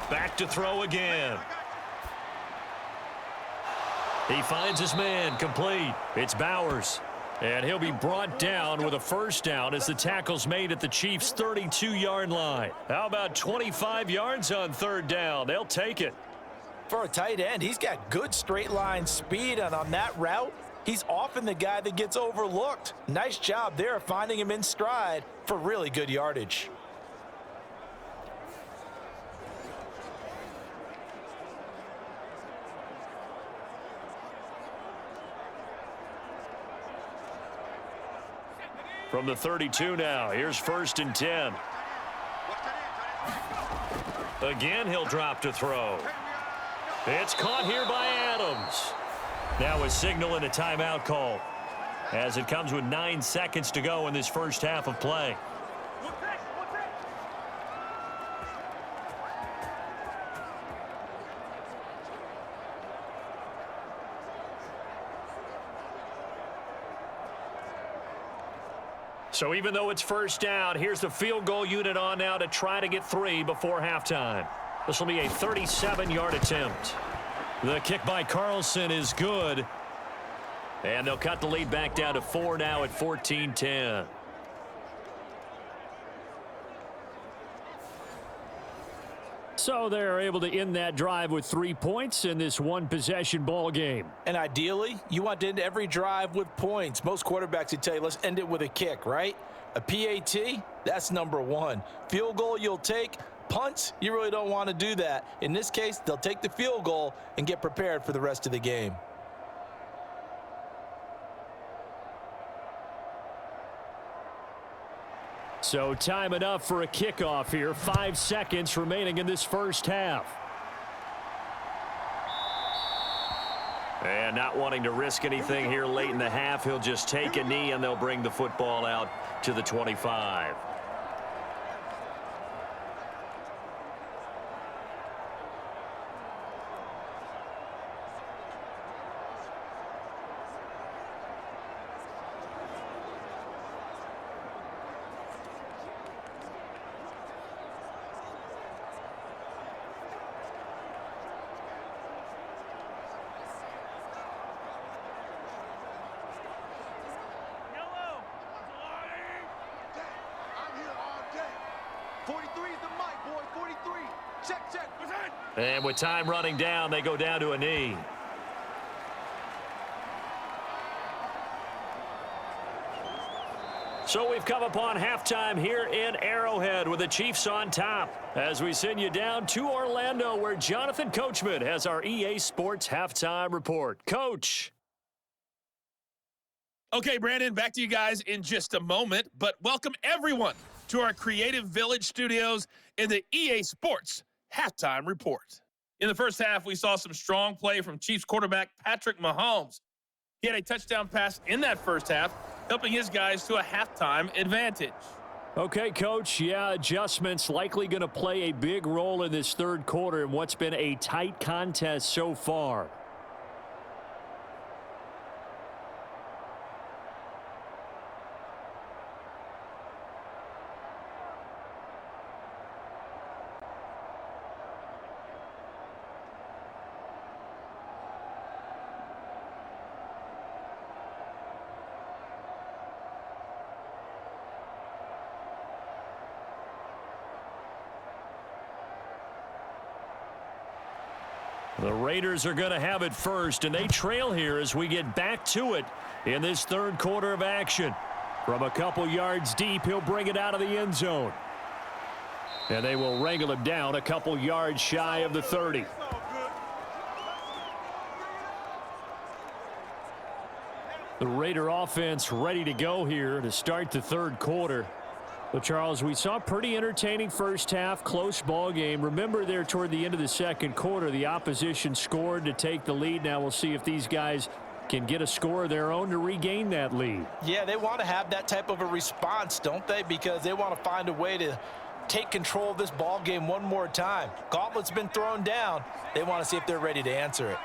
S2: Back to throw again. He finds his man, complete. It's Bowers. And he'll be brought down with a 1st down as the tackle's made at the Chiefs' 32-yard line. How about 25 yards on 3rd down? They'll take it.
S5: For a tight end, he's got good straight line speed, and on that route, he's often the guy that gets overlooked. Nice job there finding him in stride for really good yardage.
S2: From the 32 now, here's 1st and 10. Again, he'll drop to throw. It's caught here by Adams. Now a signal and a timeout call, as it comes with 9 seconds to go in this first half of play. So even though it's 1st down, here's the field goal unit on now to try to get 3 before halftime. This will be a 37-yard attempt. The kick by Carlson is good. And they'll cut the lead back down to 4 now at 14-10.
S4: So they're able to end that drive with 3 points in this one-possession ball game.
S5: And ideally, you want to end every drive with points. Most quarterbacks would tell you, let's end it with a kick, right? A PAT, that's number 1. Field goal you'll take. Punts, you really don't want to do that. In this case, they'll take the field goal and get prepared for the rest of the game.
S4: So time enough for a kickoff here. 5 seconds remaining in this first half.
S2: And not wanting to risk anything here late in the half, he'll just take a knee and they'll bring the football out to the 25. And with time running down, they go down to a knee. So we've come upon halftime here in Arrowhead with the Chiefs on top, as we send you down to Orlando, where Jonathan Coachman has our EA Sports halftime report. Coach.
S7: Okay, Brandon, back to you guys in just a moment, but welcome everyone to our Creative Village studios in the EA Sports halftime report. In the first half, we saw some strong play from Chiefs quarterback Patrick Mahomes. He had a touchdown pass in that first half, helping his guys to a halftime advantage.
S4: Okay, Coach, yeah, adjustments likely going to play a big role in this third quarter in what's been a tight contest so far. The Raiders are going to have it first, and they trail here as we get back to it in this third quarter of action. From a couple yards deep, he'll bring it out of the end zone. And they will wrangle him down a couple yards shy of the 30. The Raider offense ready to go here to start the third quarter. Well, Charles, we saw a pretty entertaining first half, close ball game. Remember there toward the end of the second quarter, the opposition scored to take the lead. Now we'll see if these guys can get a score of their own to regain that lead.
S5: Yeah, they want to have that type of a response, don't they? Because they want to find a way to take control of this ball game one more time. Gauntlet's been thrown down. They want to see if they're ready to answer it.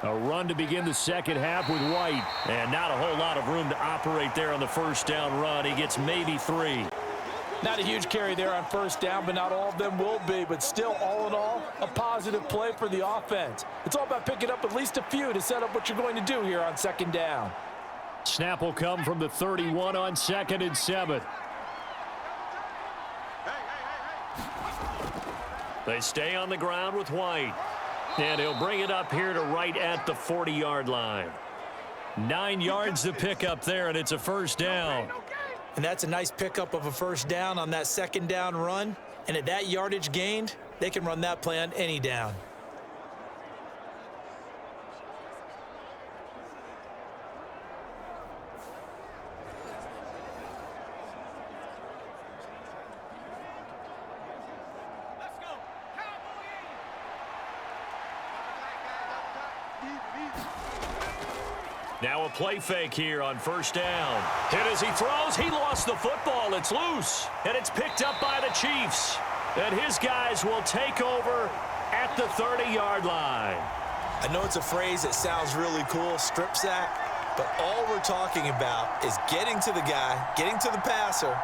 S4: A run to begin the second half with White. And not a whole lot of room to operate there on the first down run. He gets maybe 3.
S5: Not a huge carry there on first down, but not all of them will be. But still, all in all, a positive play for the offense. It's all about picking up at least a few to set up what you're going to do here on second down.
S4: Snap will come from the 31 on 2nd and 7. They stay on the ground with White. And he'll bring it up here to right at the 40-yard line. 9 yards to pick up there, and it's a first down.
S5: And that's a nice pickup of a first down on that second down run. And at that yardage gained, they can run that play on any down.
S2: Now a play fake here on first down. Hit as he throws. He lost the football. It's loose. And it's picked up by the Chiefs. And his guys will take over at the 30-yard line.
S5: I know it's a phrase that sounds really cool, strip sack, but all we're talking about is getting to the guy, getting to the passer,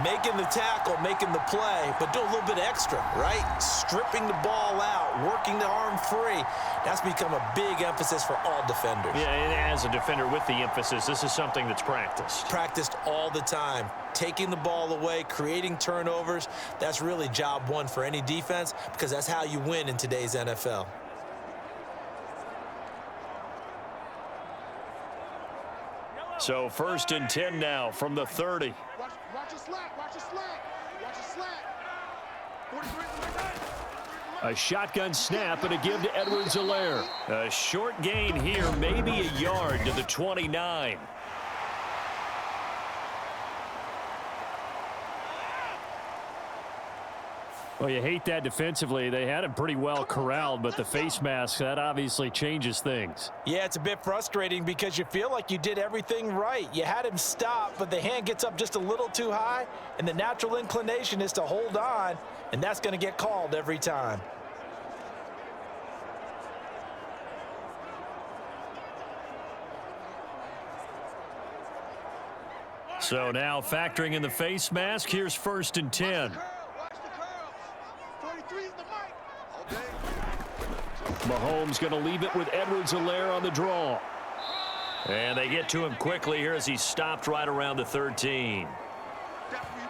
S5: making the tackle, making the play, but do a little bit extra, right? Stripping the ball out, working the arm free. That's become a big emphasis for all defenders.
S2: Yeah, and as a defender with the emphasis, this is something that's practiced.
S5: Practiced all the time. Taking the ball away, creating turnovers, that's really job one for any defense because that's how you win in today's NFL.
S2: So 1st and 10 now from the 30.
S3: Watch your slack. Watch your slack. Watch your slack. 43 is the right.
S4: A shotgun snap and a give to Edwards-Helaire.
S2: A short gain here, maybe a yard to the 29.
S4: Well, you hate that defensively. They had him pretty well corralled, but the face mask, that obviously changes things.
S5: Yeah, it's a bit frustrating because you feel like you did everything right. You had him stop, but the hand gets up just a little too high, and the natural inclination is to hold on, and that's going to get called every time.
S4: So now factoring in the face mask, here's 1st and 10. Mahomes going to leave it with Edwards-Helaire on the draw.
S2: And they get to him quickly here as he's stopped right around the 13.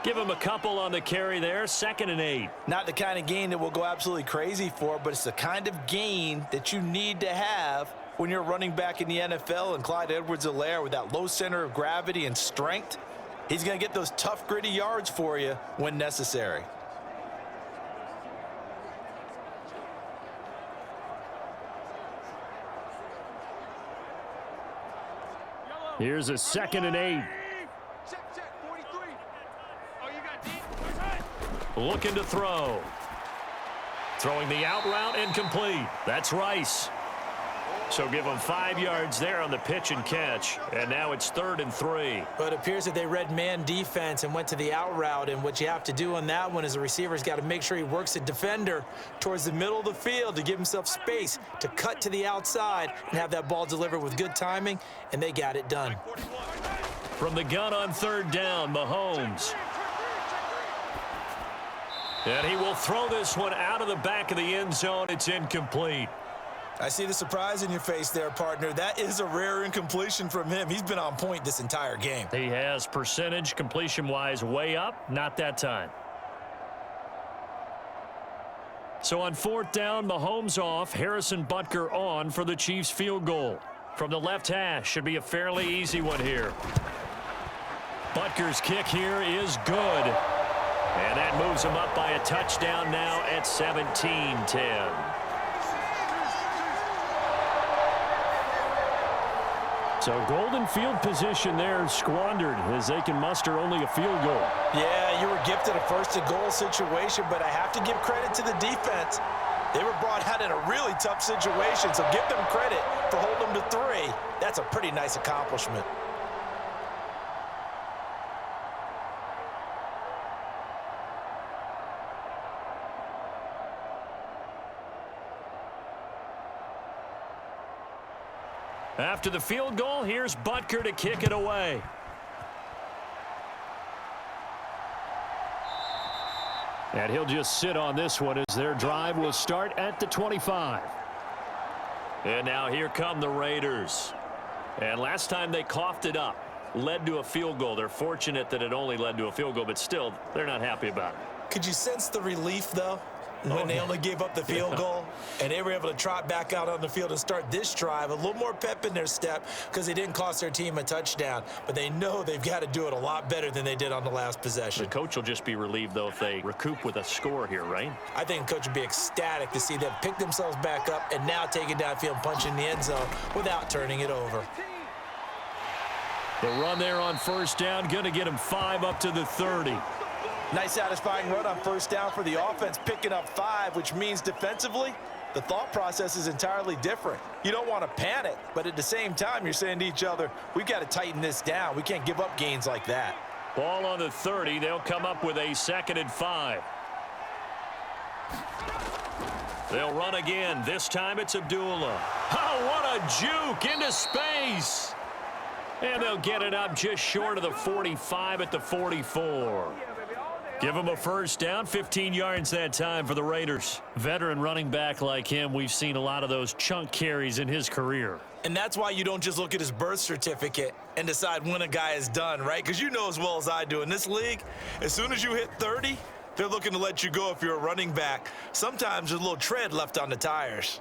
S2: Give him a couple on the carry there, 2nd and 8.
S5: Not the kind of gain that we'll go absolutely crazy for, but it's the kind of gain that you need to have when you're running back in the NFL. And Clyde Edwards-Helaire, with that low center of gravity and strength, he's going to get those tough, gritty yards for you when necessary.
S4: Here's a 2nd and 8.
S3: Check, 43. Oh, you got D?
S2: looking to throw. Throwing the out route incomplete. That's Rice. So give them 5 yards there on the pitch and catch. And now it's 3rd and 3.
S5: But it appears that they read man defense and went to the out route. And what you have to do on that one is the receiver's got to make sure he works the defender towards the middle of the field to give himself space to cut to the outside and have that ball delivered with good timing. And they got it done.
S2: From the gun on 3rd down, Mahomes. And he will throw this one out of the back of the end zone. It's incomplete.
S5: I see the surprise in your face there, partner. That is a rare incompletion from him. He's been on point this entire game.
S2: He has percentage completion-wise way up. Not that time. So on 4th down, Mahomes off. Harrison Butker on for the Chiefs field goal. From the left hash, should be a fairly easy one here. Butker's kick here is good. And that moves him up by a touchdown now at 17-10.
S4: So golden field position there squandered as they can muster only a field goal.
S5: Yeah, you were gifted a first-and-goal situation, but I have to give credit to the defense. They were brought out in a really tough situation, so give them credit for holding them to 3. That's a pretty nice accomplishment.
S2: After the field goal, here's Butker to kick it away.
S4: And he'll just sit on this one as their drive will start at the 25.
S2: And now here come the Raiders. And last time they coughed it up, led to a field goal. They're fortunate that it only led to a field goal, but still, they're not happy about it.
S5: Could you sense the relief, though, when they only gave up the field goal and they were able to trot back out on the field and start this drive? A little more pep in their step because they didn't cost their team a touchdown, but they know they've got to do it a lot better than they did on the last possession.
S2: The coach will just be relieved, though, if they recoup with a score here, right?
S5: I think the coach would be ecstatic to see them pick themselves back up and now take it downfield and punch in the end zone without turning it over.
S4: The run there on 1st down, going to get him 5 up to the 30.
S5: Nice satisfying run on 1st down for the offense, picking up 5, which means defensively, the thought process is entirely different. You don't want to panic, but at the same time, you're saying to each other, we've got to tighten this down. We can't give up gains like that.
S2: Ball on the 30. They'll come up with a 2nd and 5. They'll run again. This time it's Abdullah. Oh, what a juke into space. And they'll get it up just short of the 45 at the 44. Give him a 1st down, 15 yards that time for the Raiders.
S4: Veteran running back like him, we've seen a lot of those chunk carries in his career.
S5: And that's why you don't just look at his birth certificate and decide when a guy is done, right? Because you know as well as I do, in this league, as soon as you hit 30, they're looking to let you go if you're a running back. Sometimes there's a little tread left on the tires.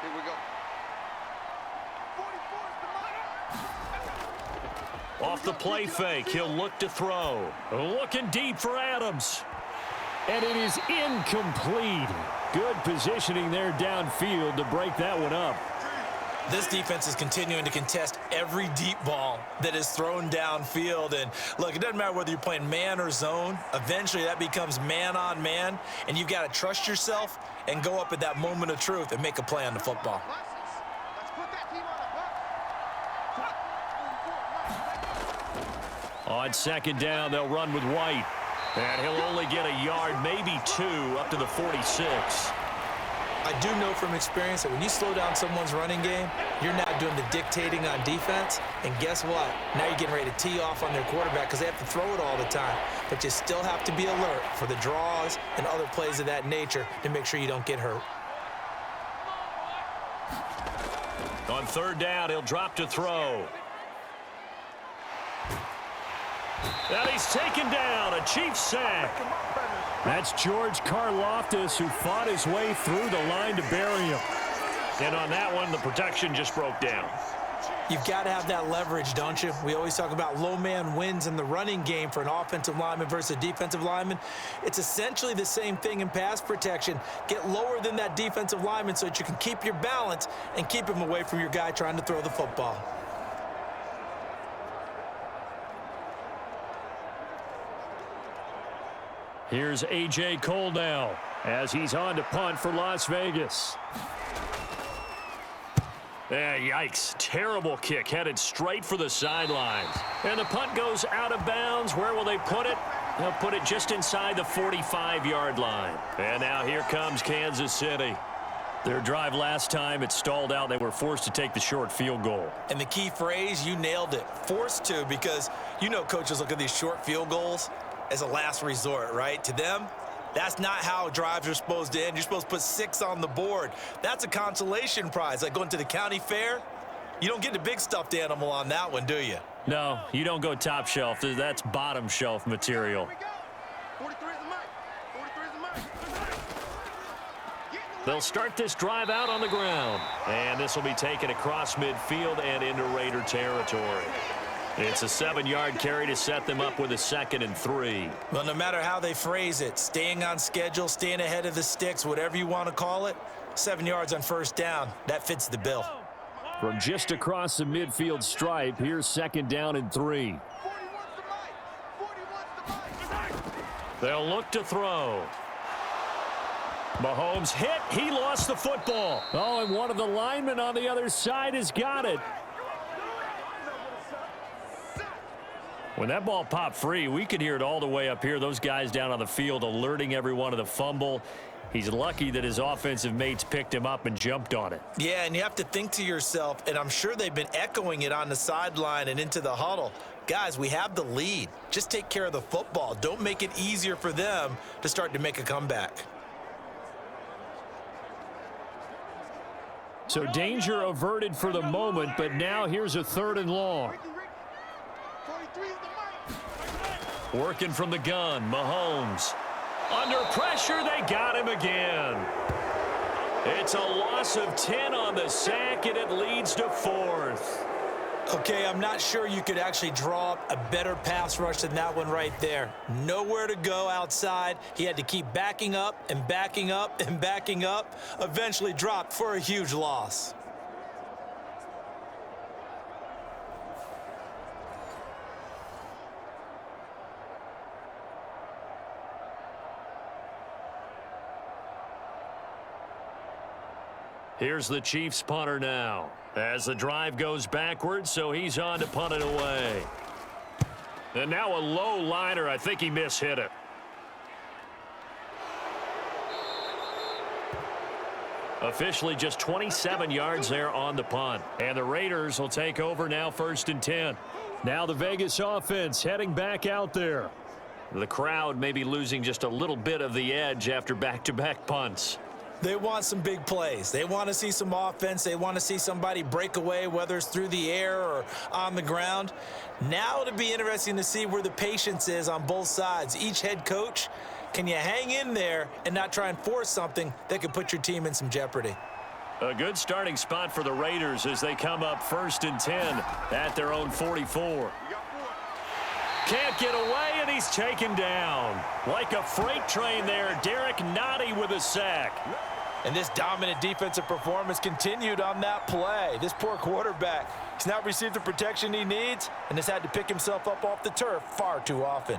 S3: Here we go. 44 is the
S2: Off the play fake, he'll look to throw. Looking deep for Adams.
S4: And it is incomplete. Good positioning there downfield to break that one up.
S5: This defense is continuing to contest every deep ball that is thrown downfield. And look, it doesn't matter whether you're playing man or zone. Eventually that becomes man on man, and you've got to trust yourself and go up at that moment of truth and make a play on the football.
S3: Let's put that team on the bus.
S2: On 2nd down, they'll run with White. And he'll only get a yard, maybe 2, up to the 46.
S5: I do know from experience that when you slow down someone's running game, you're not doing the dictating on defense. And guess what? Now you're getting ready to tee off on their quarterback because they have to throw it all the time. But you still have to be alert for the draws and other plays of that nature to make sure you don't get hurt.
S2: On 3rd down, he'll drop to throw. And he's taken down, a Chiefs sack.
S4: That's George Karlaftis, who fought his way through the line to bury him.
S2: And on that one, the protection just broke down.
S5: You've got to have that leverage, don't you? We always talk about low man wins in the running game for an offensive lineman versus a defensive lineman. It's essentially the same thing in pass protection. Get lower than that defensive lineman so that you can keep your balance and keep him away from your guy trying to throw the football.
S4: Here's A.J. Cole now as he's on to punt for Las Vegas.
S2: Yikes. Terrible kick headed straight for the sidelines. And the punt goes out of bounds. Where will they put it? They'll put it just inside the 45-yard line. And now here comes Kansas City. Their drive last time, it stalled out. They were forced to take the short field goal.
S5: And the key phrase, you nailed it. Forced to, because you know coaches look at these short field goals as a last resort, right? To them, that's not how drives are supposed to end. You're supposed to put 6 on the board. That's a consolation prize. Like going to the county fair, you don't get the big stuffed animal on that one, do you?
S2: No, you don't go top shelf. That's bottom shelf material.
S3: 43 is the mic. 43 is the mic.
S2: They'll start this drive out on the ground. And this will be taken across midfield and into Raider territory. It's a 7-yard carry to set them up with a 2nd and 3.
S5: Well, no matter how they phrase it, staying on schedule, staying ahead of the sticks, whatever you want to call it, 7 yards on first down, that fits the bill.
S4: From just across the midfield stripe, here's 2nd down and 3.
S2: They'll look to throw. Mahomes hit. He lost the football.
S4: Oh, and one of the linemen on the other side has got it.
S2: When that ball popped free, we could hear it all the way up here. Those guys down on the field alerting everyone of the fumble. He's lucky that his offensive mates picked him up and jumped on it.
S5: Yeah, and you have to think to yourself, and I'm sure they've been echoing it on the sideline and into the huddle. Guys, we have the lead. Just take care of the football. Don't make it easier for them to start to make a comeback.
S4: So danger averted for the moment, but now here's a 3rd and long.
S2: Working from the gun, Mahomes. Under pressure, they got him again. It's a loss of 10 on the sack, and it leads to 4th.
S5: Okay, I'm not sure you could actually draw up a better pass rush than that one right there. Nowhere to go outside. He had to keep backing up and backing up and backing up. Eventually dropped for a huge loss.
S2: Here's the Chiefs punter now. As the drive goes backwards, so he's on to punt it away. And now a low liner. I think he mishit it. Officially just 27 yards there on the punt. And the Raiders will take over now 1st and 10.
S4: Now the Vegas offense heading back out there.
S2: The crowd may be losing just a little bit of the edge after back-to-back punts.
S5: They want some big plays. They want to see some offense. They want to see somebody break away, whether it's through the air or on the ground. Now it'll be interesting to see where the patience is on both sides. Each head coach, can you hang in there and not try and force something that could put your team in some jeopardy?
S2: A good starting spot for the Raiders as they come up 1st and 10 at their own 44. Can't get away, and he's taken down. Like a freight train there, Derek Nottie with a sack.
S5: And this dominant defensive performance continued on that play. This poor quarterback, he's not received the protection he needs and has had to pick himself up off the turf far too often.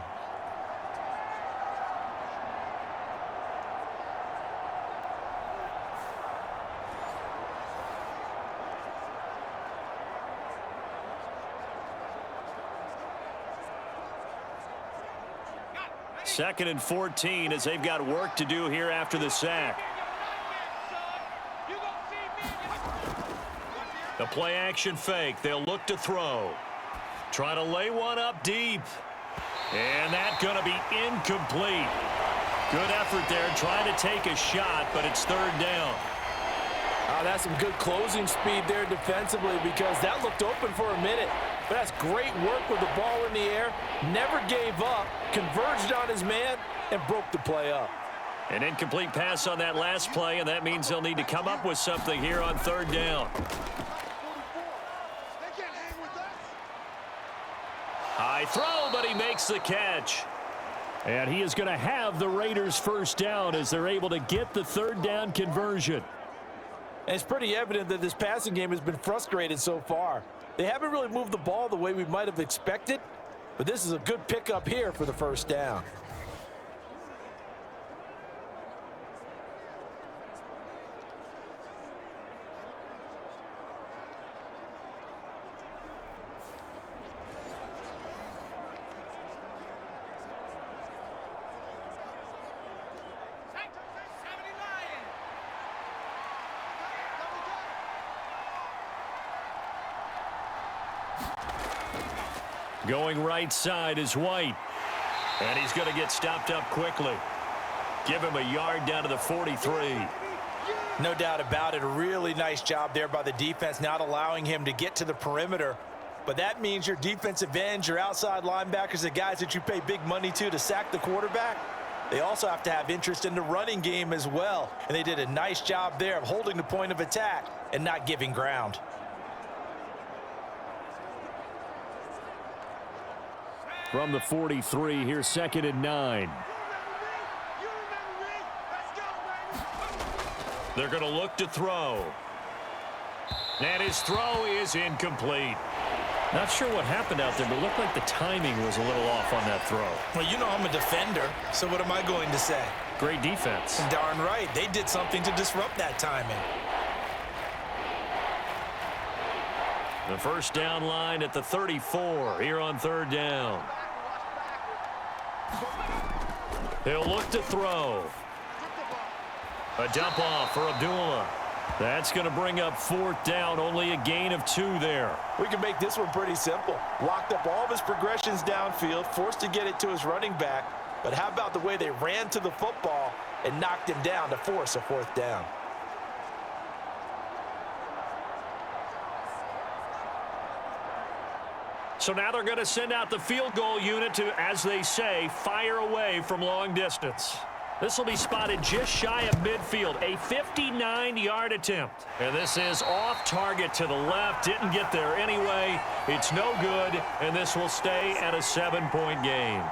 S2: Second and 14 as they've got work to do here after the sack. The play action fake. They'll look to throw. Try to lay one up deep. And that's going to be incomplete. Good effort there trying to take a shot, but it's 3rd down.
S5: Oh, that's some good closing speed there defensively because that looked open for a minute. But that's great work with the ball in the air. Never gave up, converged on his man, and broke the play up.
S2: An incomplete pass on that last play, and that means they'll need to come up with something here on 3rd down. High throw, but he makes the catch.
S4: And he is going to have the Raiders first down as they're able to get the third down conversion.
S5: And it's pretty evident that this passing game has been frustrated so far. They haven't really moved the ball the way we might have expected, but this is a good pickup here for the first down.
S4: Going right side is White.
S2: And he's going to get stopped up quickly. Give him a yard down to the 43.
S5: No doubt about it. A really nice job there by the defense, not allowing him to get to the perimeter. But that means your defensive ends, your outside linebackers, the guys that you pay big money to sack the quarterback, they also have to have interest in the running game as well. And they did a nice job there of holding the point of attack and not giving ground.
S4: From the 43, here's 2nd and 9.
S2: They're going to look to throw. And his throw is incomplete.
S4: Not sure what happened out there, but it looked like the timing was a little off on that throw.
S5: Well, you know I'm a defender, so what am I going to say?
S4: Great defense.
S5: Darn right. They did something to disrupt that timing.
S2: The first down line at the 34 here on third down. He'll look to throw. A dump off for Abdullah.
S4: That's going to bring up 4th down. Only a gain of 2 there.
S5: We can make this one pretty simple. Locked up all of his progressions downfield, forced to get it to his running back. But how about the way they ran to the football and knocked him down to force a 4th down?
S2: So now they're going to send out the field goal unit to, as they say, fire away from long distance. This will be spotted just shy of midfield, a 59-yard attempt. And this is off target to the left. Didn't get there anyway. It's no good, and this will stay at a 7-point game.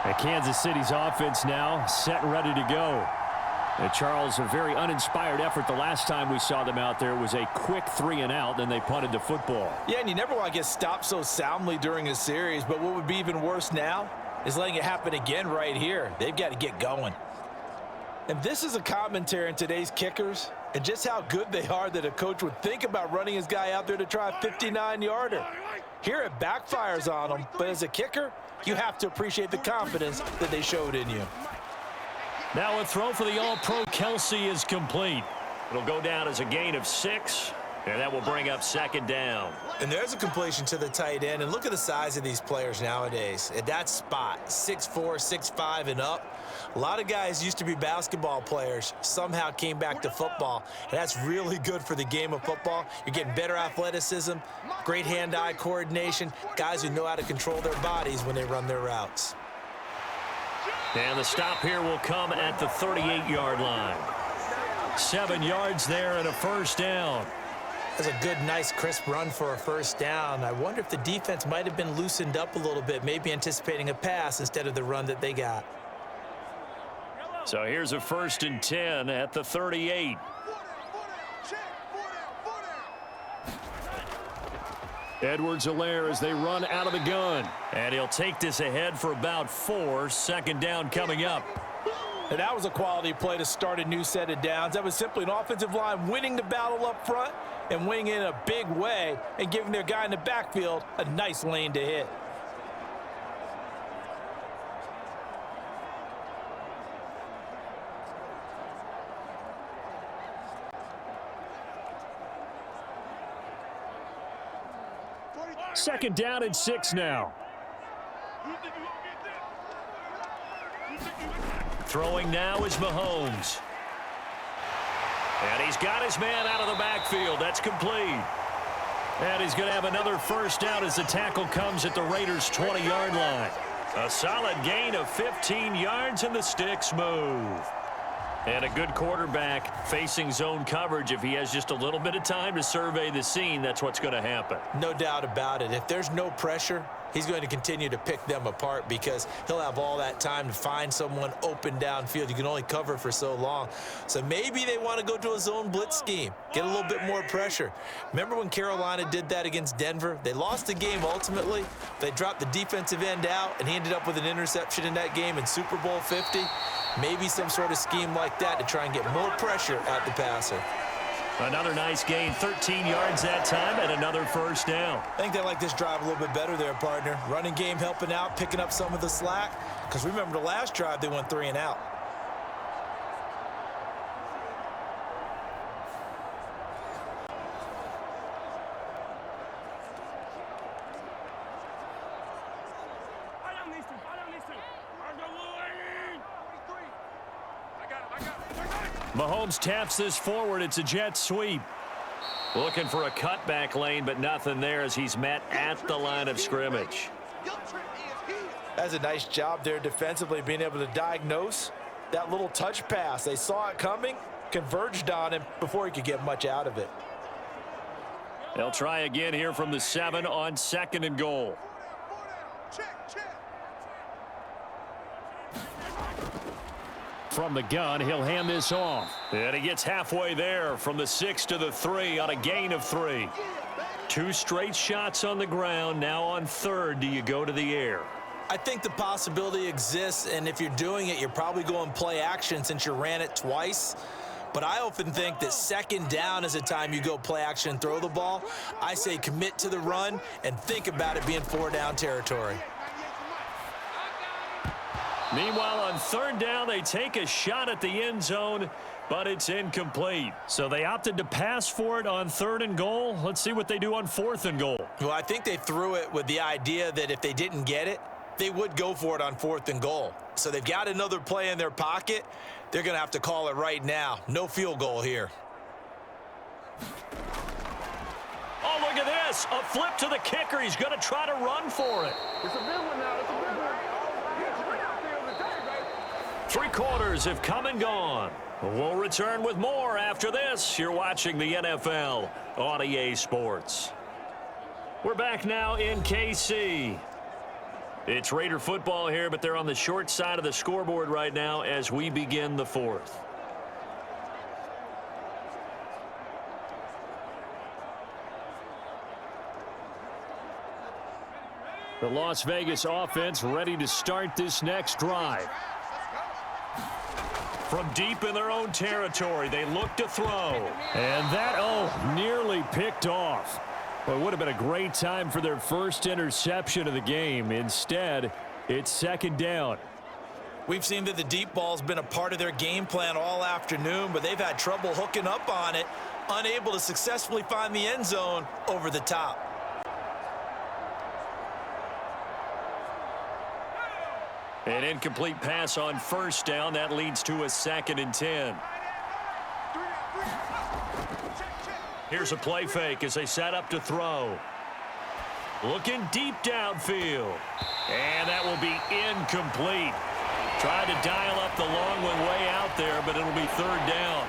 S4: And Kansas City's offense now set and ready to go. And Charles, a very uninspired effort the last time we saw them out there was a quick 3-and-out, then they punted the football.
S5: Yeah, and you never want to get stopped so soundly during a series, but what would be even worse now is letting it happen again right here. They've got to get going. And this is a commentary on today's kickers and just how good they are that a coach would think about running his guy out there to try a 59-yarder. Here it backfires on them, but as a kicker, you have to appreciate the confidence that they showed in you.
S2: Now a throw for the All-Pro Kelsey is complete. It'll go down as a gain of 6, and that will bring up 2nd down.
S5: And there's a completion to the tight end, and look at the size of these players nowadays. At that spot, 6'4", 6'5", and up. A lot of guys used to be basketball players, somehow came back to football, and that's really good for the game of football. You're getting better athleticism, great hand-eye coordination, guys who know how to control their bodies when they run their routes.
S2: And the stop here will come at the 38-yard line. 7 yards there and a first down.
S5: That's a good, nice, crisp run for a first down. I wonder if the defense might have been loosened up a little bit, maybe anticipating a pass instead of the run that they got.
S2: So here's a 1st and 10 at the 38.
S4: Edwards-Helaire as they run out of the gun.
S2: And he'll take this ahead for about 4. 2nd down coming up.
S5: And that was a quality play to start a new set of downs. That was simply an offensive line winning the battle up front and winning in a big way and giving their guy in the backfield a nice lane to hit.
S4: Second down and 6 now.
S2: Throwing now is Mahomes. And he's got his man out of the backfield. That's complete. And he's going to have another first down as the tackle comes at the Raiders' 20-yard line. A solid gain of 15 yards, and the sticks move. And a good quarterback facing zone coverage. If he has just a little bit of time to survey the scene, that's what's going to happen.
S5: No doubt about it. If there's no pressure, he's going to continue to pick them apart because he'll have all that time to find someone open downfield. You can only cover for so long. So maybe they want to go to a zone blitz scheme, get a little bit more pressure. Remember when Carolina did that against Denver? They lost the game ultimately. They dropped the defensive end out, and he ended up with an interception in that game in Super Bowl 50. Maybe some sort of scheme like that to try and get more pressure at the passer.
S2: Another nice gain, 13 yards that time, and another first down.
S5: I think they like this drive a little bit better there, partner. Running game helping out, picking up some of the slack. Because remember the last drive, they went 3 and out.
S2: Mahomes taps this forward. It's a jet sweep. Looking for a cutback lane, but nothing there as he's met at the line of scrimmage.
S5: That's a nice job there defensively, being able to diagnose that little touch pass. They saw it coming, converged on him before he could get much out of it.
S2: They'll try again here from the 7 on 2nd and goal.
S4: From the gun, he'll hand this off.
S2: And he gets halfway there from the 6 to the 3 on a gain of 3. 2 straight shots on the ground. Now on 3rd, do you go to the air?
S5: I think the possibility exists, and if you're doing it, you're probably going play action since you ran it twice. But I often think that 2nd down is the time you go play action and throw the ball. I say commit to the run and think about it being 4 down territory.
S2: Meanwhile, on 3rd down, they take a shot at the end zone, but it's incomplete.
S4: So they opted to pass for it on 3rd and goal. Let's see what they do on 4th and goal.
S5: Well, I think they threw it with the idea that if they didn't get it, they would go for it on 4th and goal. So they've got another play in their pocket. They're going to have to call it right now. No field goal here.
S2: Oh, look at this. A flip to the kicker. He's going to try to run for it.
S3: It's a big one now. It's a big one.
S2: Three quarters have come and gone. We'll return with more after this. You're watching the NFL on EA Sports. We're back now in KC. It's Raider football here, but they're on the short side of the scoreboard right now as we begin the 4th.
S4: The Las Vegas offense ready to start this next drive.
S2: From deep in their own territory, they look to throw.
S4: And that, nearly picked off. Well, it would have been a great time for their first interception of the game. Instead, it's 2nd down.
S5: We've seen that the deep ball's been a part of their game plan all afternoon, but they've had trouble hooking up on it, unable to successfully find the end zone over the top.
S2: An incomplete pass on 1st down. That leads to a 2nd and 10. Here's a play fake as they set up to throw. Looking deep downfield. And that will be incomplete. Tried to dial up the long one way out there, but it'll be 3rd down.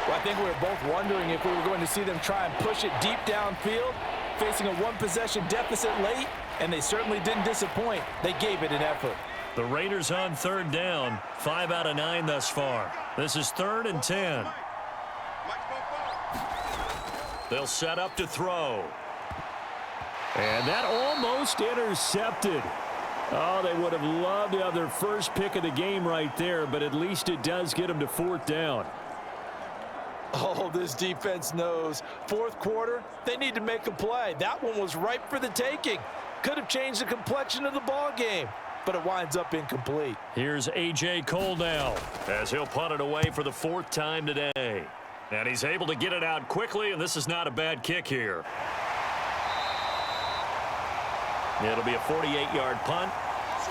S5: Well, I think we were both wondering if we were going to see them try and push it deep downfield, facing a 1-possession deficit late, and they certainly didn't disappoint. They gave it an effort.
S2: The Raiders on 3rd down, 5 out of 9 thus far. This is 3rd and 10. They'll set up to throw.
S4: And that almost intercepted. Oh, they would have loved to have their first pick of the game right there, but at least it does get them to 4th down.
S5: Oh, this defense knows. 4th quarter, they need to make a play. That one was ripe for the taking. Could have changed the complexion of the ball game, but it winds up incomplete.
S2: Here's A.J. Cole now as he'll punt it away for the 4th time today. And he's able to get it out quickly, and this is not a bad kick here. It'll be a 48-yard punt,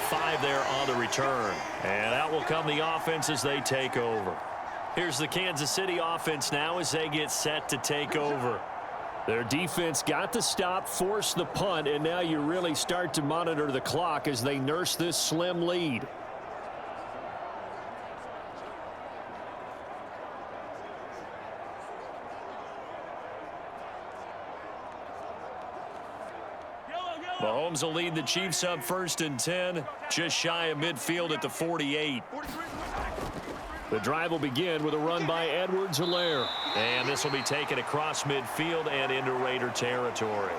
S2: 5 there on the return. And out will come the offense as they take over. Here's the Kansas City offense now as they get set to take over.
S4: Their defense got the stop, forced the punt, and now you really start to monitor the clock as they nurse this slim lead.
S2: Mahomes will lead the Chiefs up 1st and 10, just shy of midfield at the 48.
S4: The drive will begin with a run by Edwards-Helaire.
S2: And this will be taken across midfield and into Raider territory.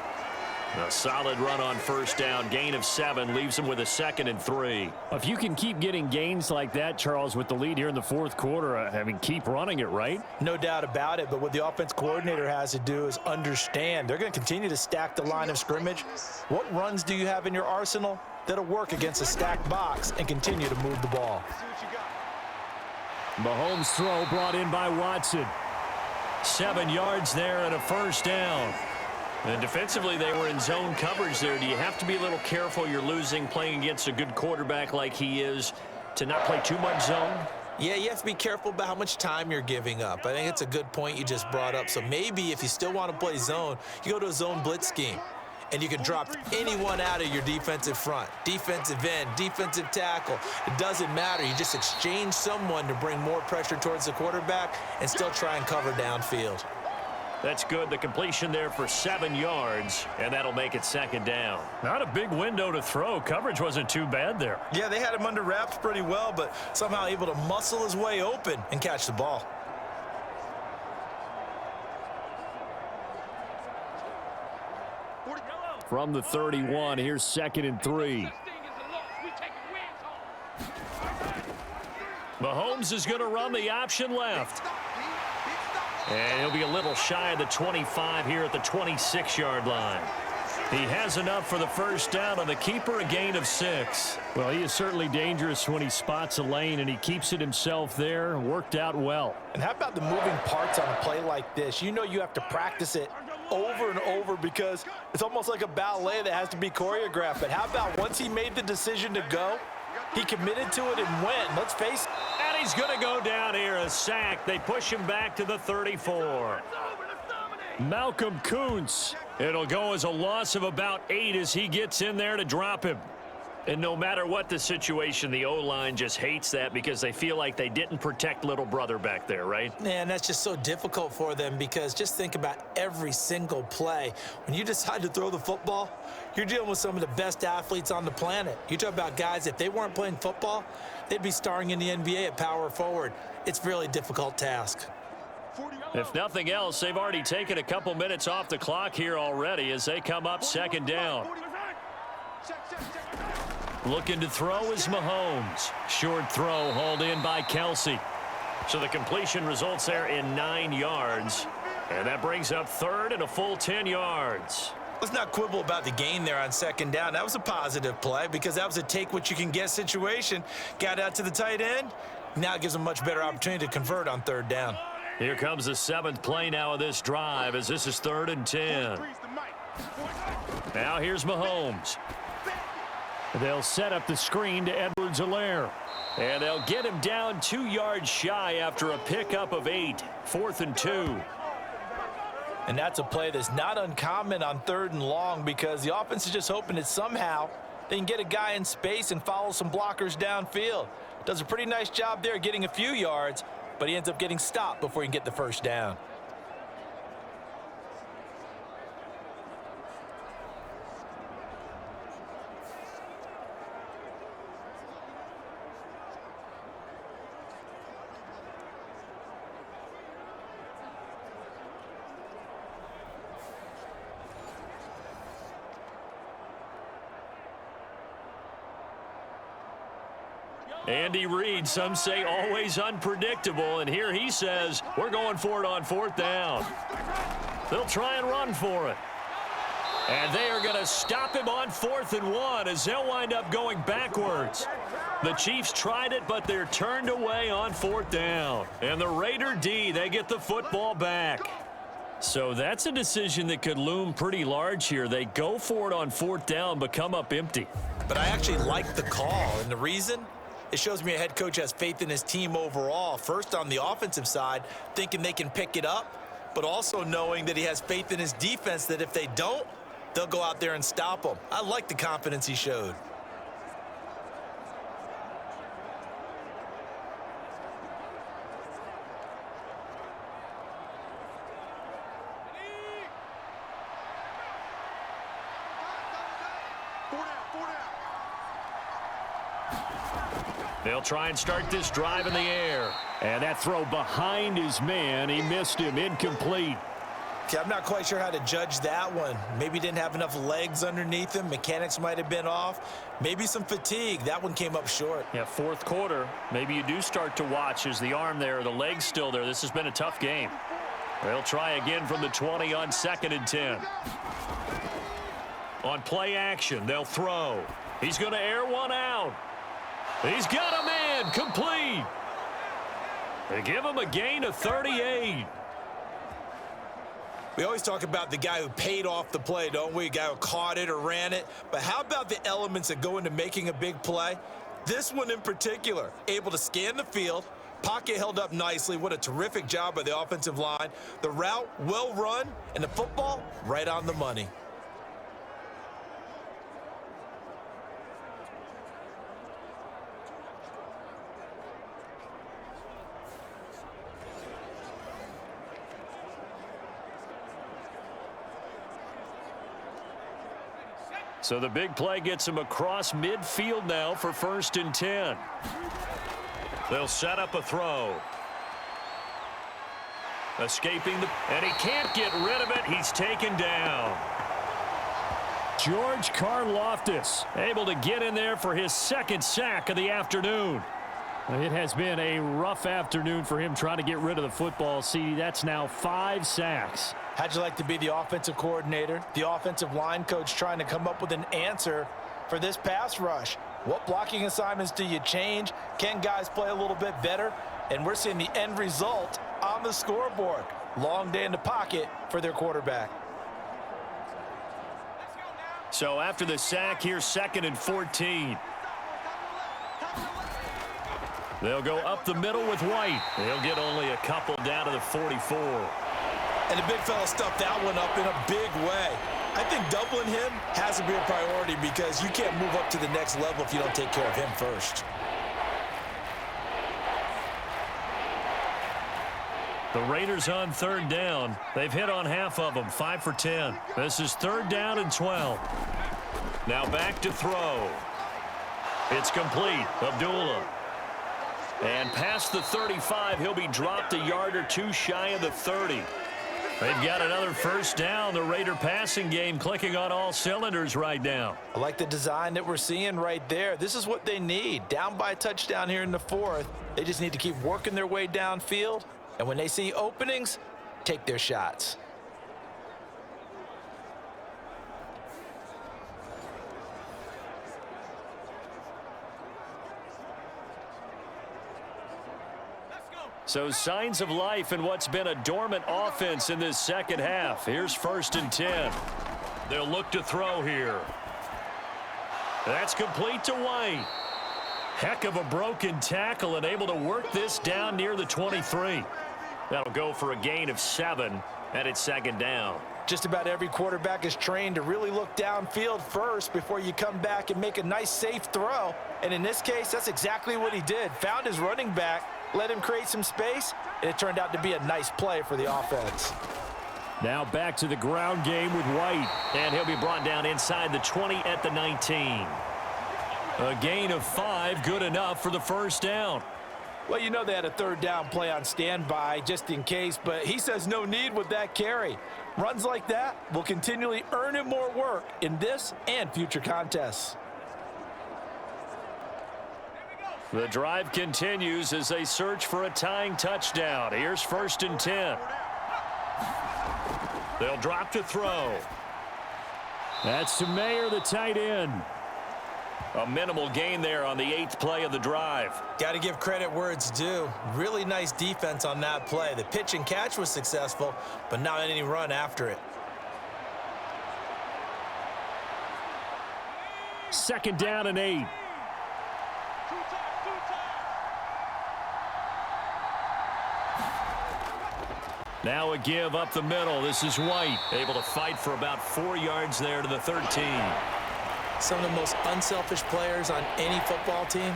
S2: A solid run on 1st down, gain of 7, leaves them with a 2nd and 3.
S4: If you can keep getting gains like that, Charles, with the lead here in the 4th quarter, I mean, keep running it, right?
S5: No doubt about it, but what the offense coordinator has to do is understand they're going to continue to stack the line of scrimmage. What runs do you have in your arsenal that'll work against a stacked box and continue to move the ball?
S4: Mahomes' throw brought in by Watson.
S2: 7 yards there and a 1st down. And defensively, they were in zone coverage there. Do you have to be a little careful? You're losing playing against a good quarterback like he is to not play too much zone?
S5: Yeah, you have to be careful about how much time you're giving up. I think it's a good point you just brought up. So maybe if you still want to play zone, you go to a zone blitz scheme. And you can drop anyone out of your defensive front, defensive end, defensive tackle. It doesn't matter. You just exchange someone to bring more pressure towards the quarterback and still try and cover downfield.
S2: That's good. The completion there for 7 yards, and that'll make it 2nd down.
S4: Not a big window to throw. Coverage wasn't too bad there.
S5: Yeah, they had him under wraps pretty well, but somehow able to muscle his way open and catch the ball.
S4: From the 31, here's 2nd and 3.
S2: Mahomes is going to run the option left. And he'll be a little shy of the 25 here at the 26-yard line. He has enough for the 1st down on the keeper, a gain of 6.
S4: Well, he is certainly dangerous when he spots a lane, and he keeps it himself there. Worked out well.
S5: And how about the moving parts on a play like this? You know you have to practice it over and over because it's almost like a ballet that has to be choreographed. But how about once he made the decision to go, he committed to it and went. Let's face it.
S2: And he's going to go down here, a sack. They push him back to the 34.
S4: Malcolm Kuntz.
S2: It'll go as a loss of about 8 as he gets in there to drop him. And no matter what the situation, the O-line just hates that because they feel like they didn't protect little brother back there, right?
S5: Man, that's just so difficult for them because just think about every single play. When you decide to throw the football, you're dealing with some of the best athletes on the planet. You talk about guys, if they weren't playing football, they'd be starring in the NBA at power forward. It's a really difficult task.
S2: If nothing else, they've already taken a couple minutes off the clock here already as they come up 2nd down. Looking to throw is Mahomes. Short throw hauled in by Kelsey. So the completion results there in 9 yards. And that brings up 3rd and a full 10 yards.
S5: Let's not quibble about the gain there on 2nd down. That was a positive play because that was a take-what-you-can-get situation. Got out to the tight end. Now it gives them a much better opportunity to convert on 3rd down.
S2: Here comes the 7th play now of this drive as this is 3rd and 10. Now here's Mahomes.
S4: They'll set up the screen to Edwards-Helaire.
S2: And they'll get him down 2 yards shy after a pickup of 8. 4th and 2.
S5: And that's a play that's not uncommon on 3rd and long because the offense is just hoping that somehow they can get a guy in space and follow some blockers downfield. Does a pretty nice job there getting a few yards, but he ends up getting stopped before he can get the 1st down.
S2: Andy Reid, some say always unpredictable, and here he says, we're going for it on 4th down. They'll try and run for it. And they are going to stop him on 4th and 1 as they'll wind up going backwards. The Chiefs tried it, but they're turned away on 4th down. And the Raider D, they get the football back. So that's a decision that could loom pretty large here. They go for it on 4th down, but come up empty.
S5: But I actually like the call, and the reason? It shows me a head coach has faith in his team overall. First on the offensive side, thinking they can pick it up, but also knowing that he has faith in his defense that if they don't, they'll go out there and stop them. I like the confidence he showed.
S2: They'll try and start this drive in the air.
S4: And that throw behind his man, he missed him, incomplete.
S5: Okay, I'm not quite sure how to judge that one. Maybe didn't have enough legs underneath him. Mechanics might have been off. Maybe some fatigue. That one came up short.
S6: Yeah, fourth quarter, maybe you do start to watch. Is the arm there, the leg's still there? This has been a tough game.
S2: They'll try again from the 20 on 2nd and 10. On play action, they'll throw. He's going to air one out. He's got a man, complete. They give him a gain of 38.
S5: We always talk about the guy who paid off the play, don't we? A guy who caught it or ran it. But how about the elements that go into making a big play? This one in particular, able to scan the field, pocket held up nicely. What a terrific job by the offensive line. The route well run, and the football right on the money.
S2: So the big play gets him across midfield now for 1st and 10. They'll set up a throw. Escaping and he can't get rid of it. He's taken down.
S4: George Karlaftis able to get in there for his 2nd sack of the afternoon. It has been a rough afternoon for him trying to get rid of the football. See, that's now 5 sacks.
S5: How'd you like to be the offensive coordinator, the offensive line coach trying to come up with an answer for this pass rush? What blocking assignments do you change? Can guys play a little bit better? And we're seeing the end result on the scoreboard. Long day in the pocket for their quarterback.
S2: So after the sack, here's 2nd and 14. They'll go up the middle with White. They'll get only a couple down to the 44.
S5: And the big fella stuffed that one up in a big way. I think doubling him has to be a priority because you can't move up to the next level if you don't take care of him first.
S2: The Raiders on 3rd down. They've hit on half of them, 5 for 10. This is 3rd down and 12. Now back to throw. It's complete. Abdullah. And past the 35, he'll be dropped a yard or two shy of the 30. They've got another 1st down. The Raider passing game clicking on all cylinders right now.
S5: I like the design that we're seeing right there. This is what they need. Down by a touchdown here in the 4th. They just need to keep working their way downfield. And when they see openings, take their shots.
S2: So signs of life in what's been a dormant offense in this 2nd half. Here's 1st and 10. They'll look to throw here. That's complete to White. Heck of a broken tackle and able to work this down near the 23. That'll go for a gain of 7, and it's 2nd down.
S5: Just about every quarterback is trained to really look downfield first before you come back and make a nice, safe throw. And in this case, that's exactly what he did. Found his running back, let him create some space, and it turned out to be a nice play for the offense.
S4: Now back to the ground game with White.
S2: And he'll be brought down inside the 20 at the 19. A gain of 5, good enough for the 1st down.
S5: Well, you know they had a 3rd down play on standby just in case, but he says no need with that carry. Runs like that will continually earn him more work in this and future contests.
S2: The drive continues as they search for a tying touchdown. Here's 1st and 10. They'll drop to throw.
S4: That's to Mayer, the tight end.
S2: A minimal gain there on the 8th play of the drive.
S5: Got to give credit where it's due. Really nice defense on that play. The pitch and catch was successful, but not any run after it.
S4: 2nd down and 8.
S2: Now a give up the middle. This is White, able to fight for about 4 yards there to the 13.
S5: Some of the most unselfish players on any football team,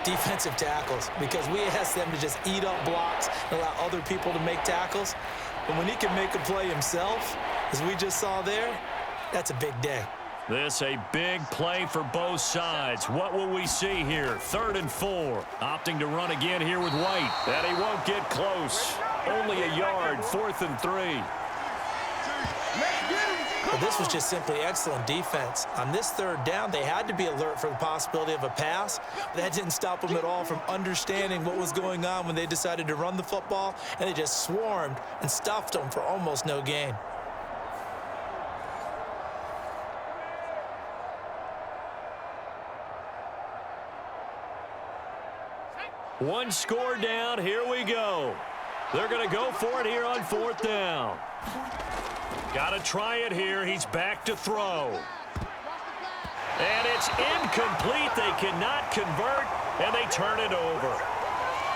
S5: defensive tackles, because we ask them to just eat up blocks and allow other people to make tackles. But when he can make a play himself, as we just saw there, that's a big day.
S2: This a big play for both sides. What will we see here? 3rd and 4. Opting to run again here with White. And he won't get close. Only a yard. 4th and 3.
S5: But this was just simply excellent defense. On this 3rd down, they had to be alert for the possibility of a pass. But that didn't stop them at all from understanding what was going on when they decided to run the football, and they just swarmed and stuffed them for almost no gain.
S2: One score down. Here we go. They're going to go for it here on 4th down. Got to try it here. He's back to throw. And it's incomplete. They cannot convert, and they turn it over.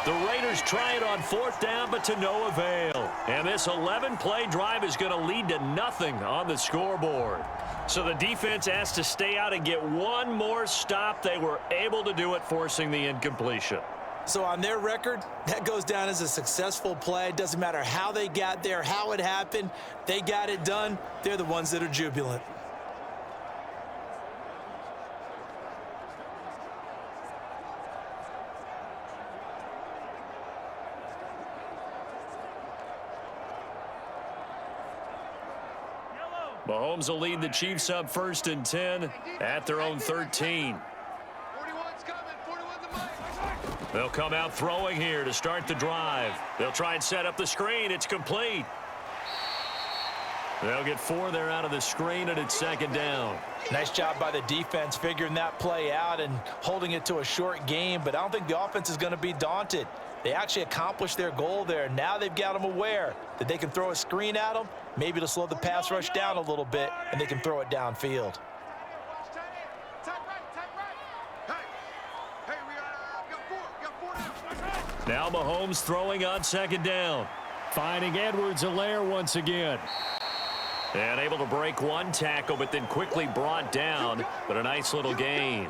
S2: The Raiders try it on 4th down, but to no avail. And this 11-play drive is going to lead to nothing on the scoreboard. So the defense has to stay out and get one more stop. They were able to do it, forcing the incompletion.
S5: So on their record, that goes down as a successful play. It doesn't matter how they got there, how it happened. They got it done. They're the ones that are jubilant.
S2: Mahomes will lead the Chiefs up 1st and 10 at their own 13.
S3: 41's coming. 41's the mic.
S2: They'll come out throwing here to start the drive. They'll try and set up the screen. It's complete. They'll get 4 there out of the screen, and it's 2nd down.
S5: Nice job by the defense figuring that play out and holding it to a short game, but I don't think the offense is going to be daunted. They actually accomplished their goal there. Now they've got them aware that they can throw a screen at them, maybe to slow the pass rush down a little bit, and they can throw it downfield.
S2: Now Mahomes throwing on 2nd down.
S4: Finding Edwards-Helaire once again.
S2: And able to break one tackle, but then quickly brought down. But a nice little gain.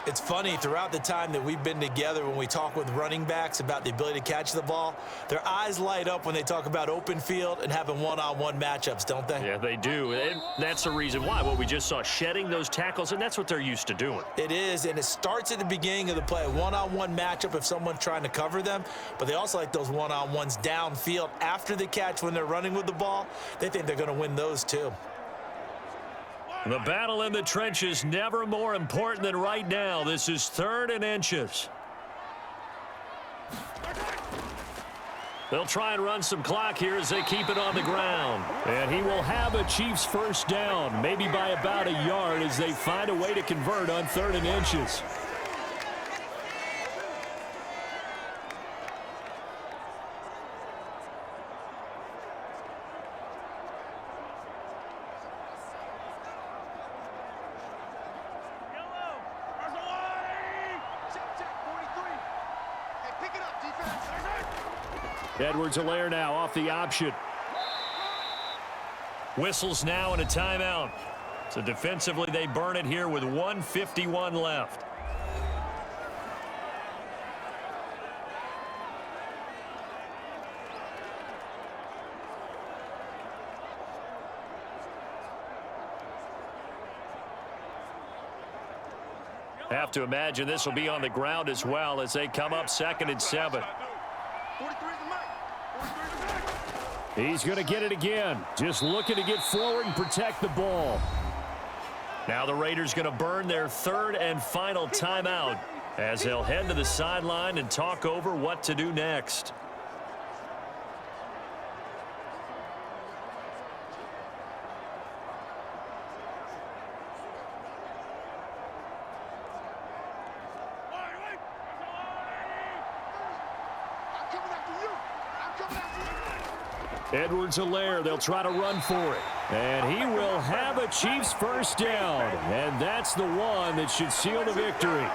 S5: It's funny, throughout the time that we've been together, when we talk with running backs about the ability to catch the ball, their eyes light up when they talk about open field and having one-on-one matchups, don't they?
S2: Yeah, they do. And that's the reason why. What we just saw, shedding those tackles, and that's what they're used to doing.
S5: It is, and it starts at the beginning of the play, a one-on-one matchup if someone's trying to cover them, but they also like those one-on-ones downfield after the catch when they're running with the ball. They think they're going to win those too.
S2: The battle in the trenches never more important than right now. This is 3rd and inches. They'll try and run some clock here as they keep it on the ground.
S4: And he will have a Chiefs 1st down, maybe by about a yard, as they find a way to convert on 3rd and inches. Edwards-Helaire now off the option.
S2: Whistles now and a timeout. So defensively, they burn it here with 1:51 left. Have to imagine this will be on the ground as well as they come up 2nd and 7.
S3: 43's the mic. 43's the mic.
S4: He's going to get it again. Just looking to get forward and protect the ball.
S2: Now the Raiders going to burn their 3rd and final timeout as they'll head to the sideline and talk over what to do next.
S4: Edwards-Helaire, they'll try to run for it. And he will have a Chiefs 1st down. And that's the one that should seal the victory.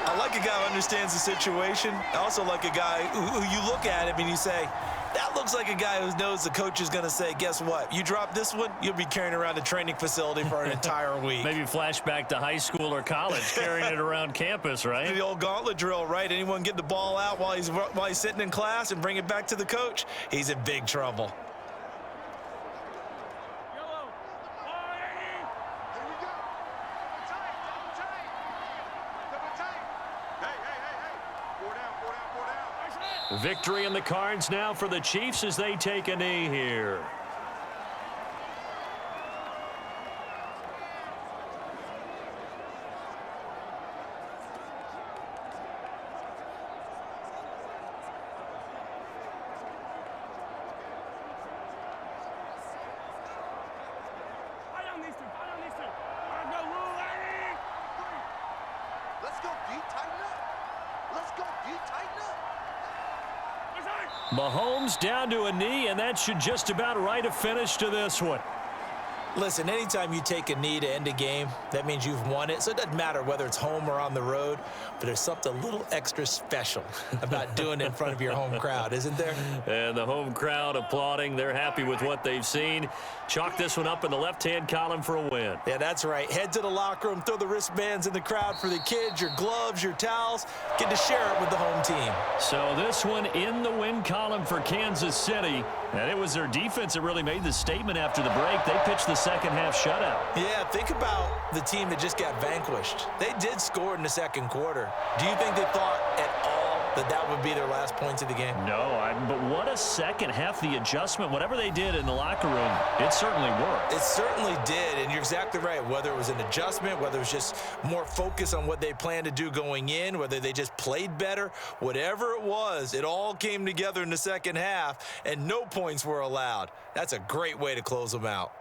S1: I like a guy who understands the situation. I also like a guy who you look at him and you say, that looks like a guy who knows the coach is going to say, guess what? You drop this one, you'll be carrying around the training facility for an entire week.
S2: Maybe flashback to high school or college, carrying it around campus, right?
S1: The old gauntlet drill, right? Anyone get the ball out while he's sitting in class and bring it back to the coach, he's in big trouble.
S3: Here we go.
S2: Victory in the cards now for the Chiefs as they take a knee here.
S3: Let's go, D. Tighten up. Let's go, D. Tighten up.
S2: Mahomes down to a knee, and that should just about write a finish to this one.
S5: Listen, anytime you take a knee to end a game, that means you've won it. So it doesn't matter whether it's home or on the road, but there's something a little extra special about doing it in front of your home crowd, isn't there?
S2: And the home crowd applauding. They're happy with what they've seen. Chalk this one up in the left-hand column for a win.
S5: Yeah, that's right. Head to the locker room, throw the wristbands in the crowd for the kids, your gloves, your towels. Get to share it with the home team.
S2: So this one in the win column for Kansas City. And it was their defense that really made the statement after the break. They pitched the second half shutout.
S5: Yeah, think about the team that just got vanquished. They did score in the second quarter. Do you think they thought at all that that would be their last points of the game?
S2: No, but what a second half. The adjustment, whatever they did in the locker room, it certainly worked.
S5: It certainly did, and you're exactly right. Whether it was an adjustment, whether it was just more focus on what they planned to do going in, whether they just played better, whatever it was, it all came together in the second half, and no points were allowed. That's a great way to close them out.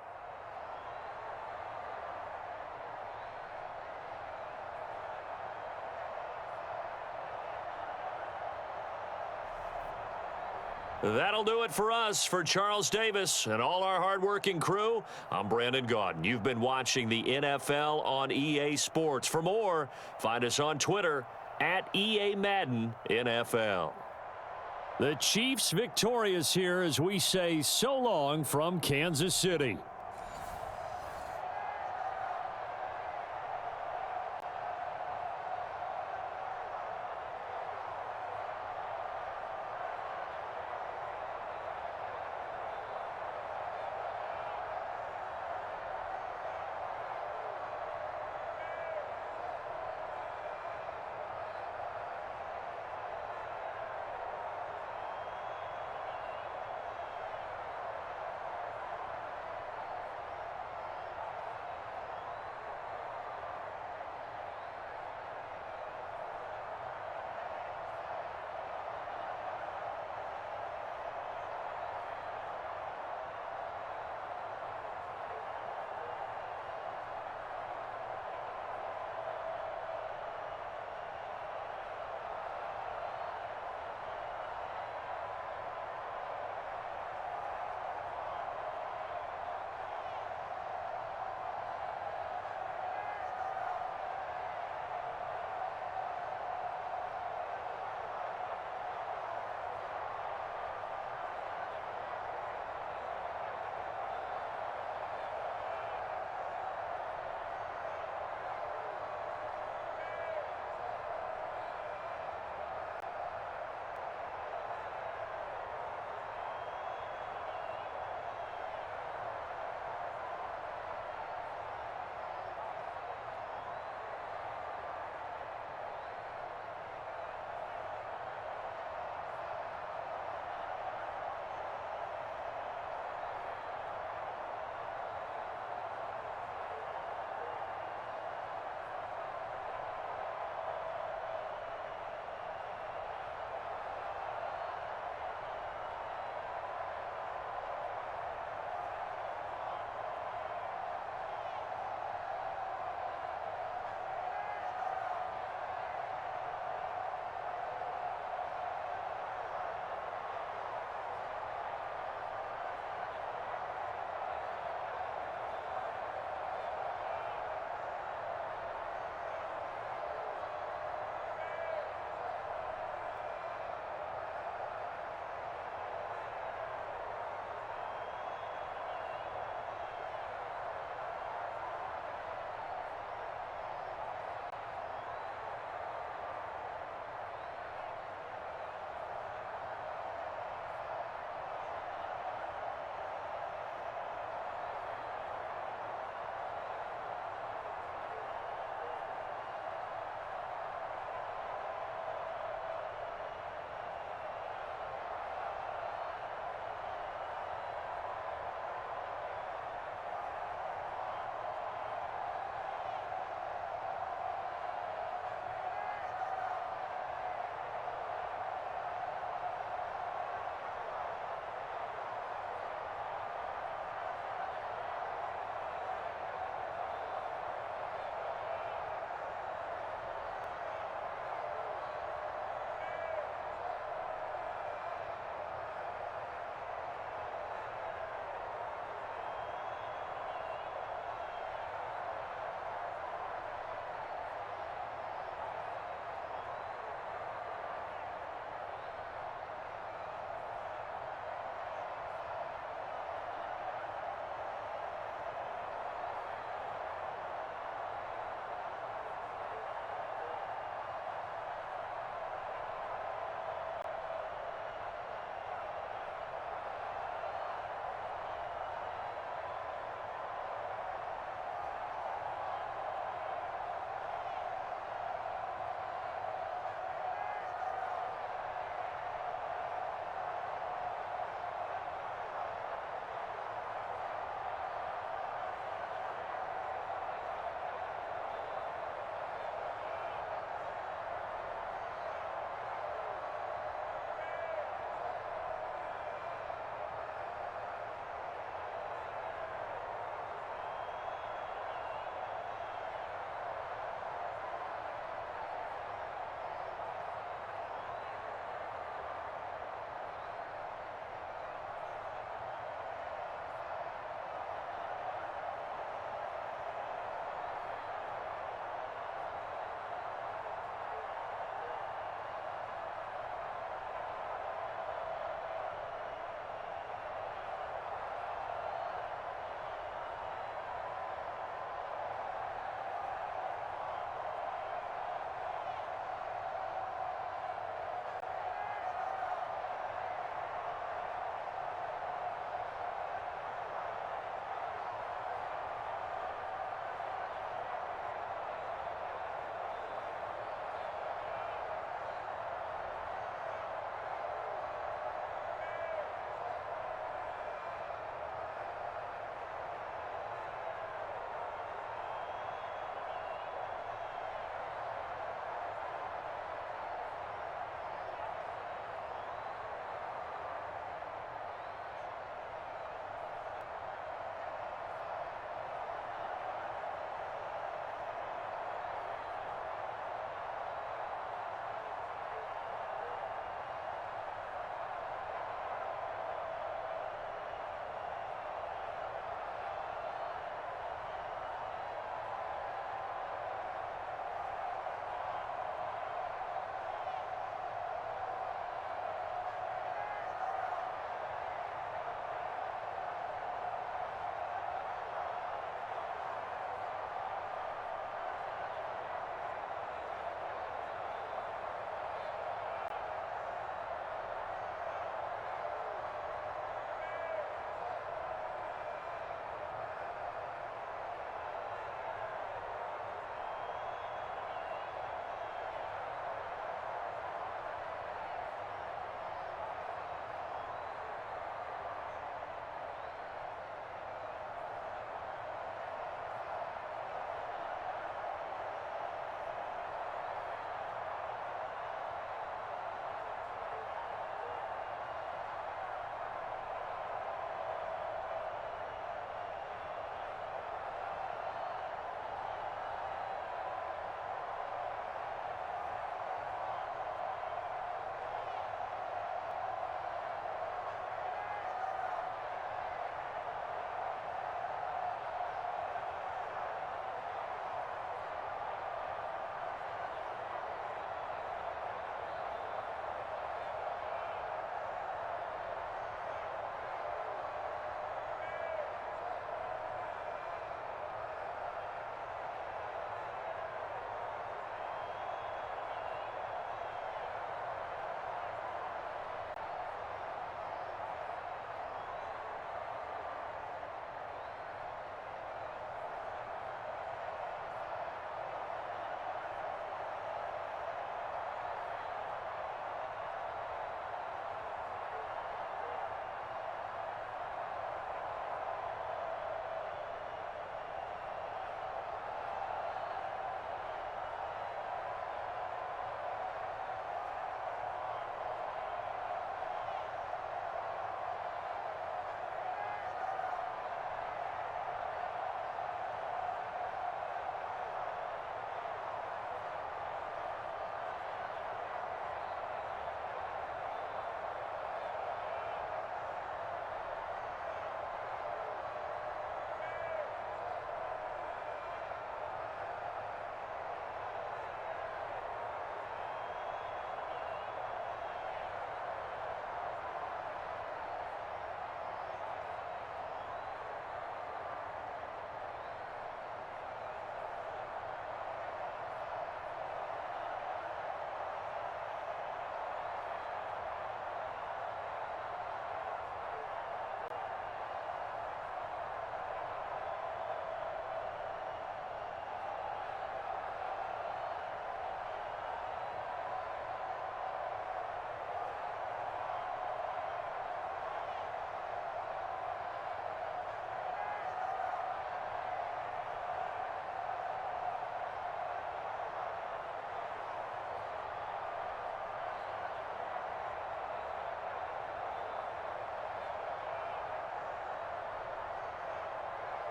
S2: That'll do it for us. For Charles Davis and all our hardworking crew, I'm Brandon Gaudin. You've been watching the NFL on EA Sports. For more, find us on Twitter at EA Madden NFL.
S4: The Chiefs victorious here as we say so long from Kansas City.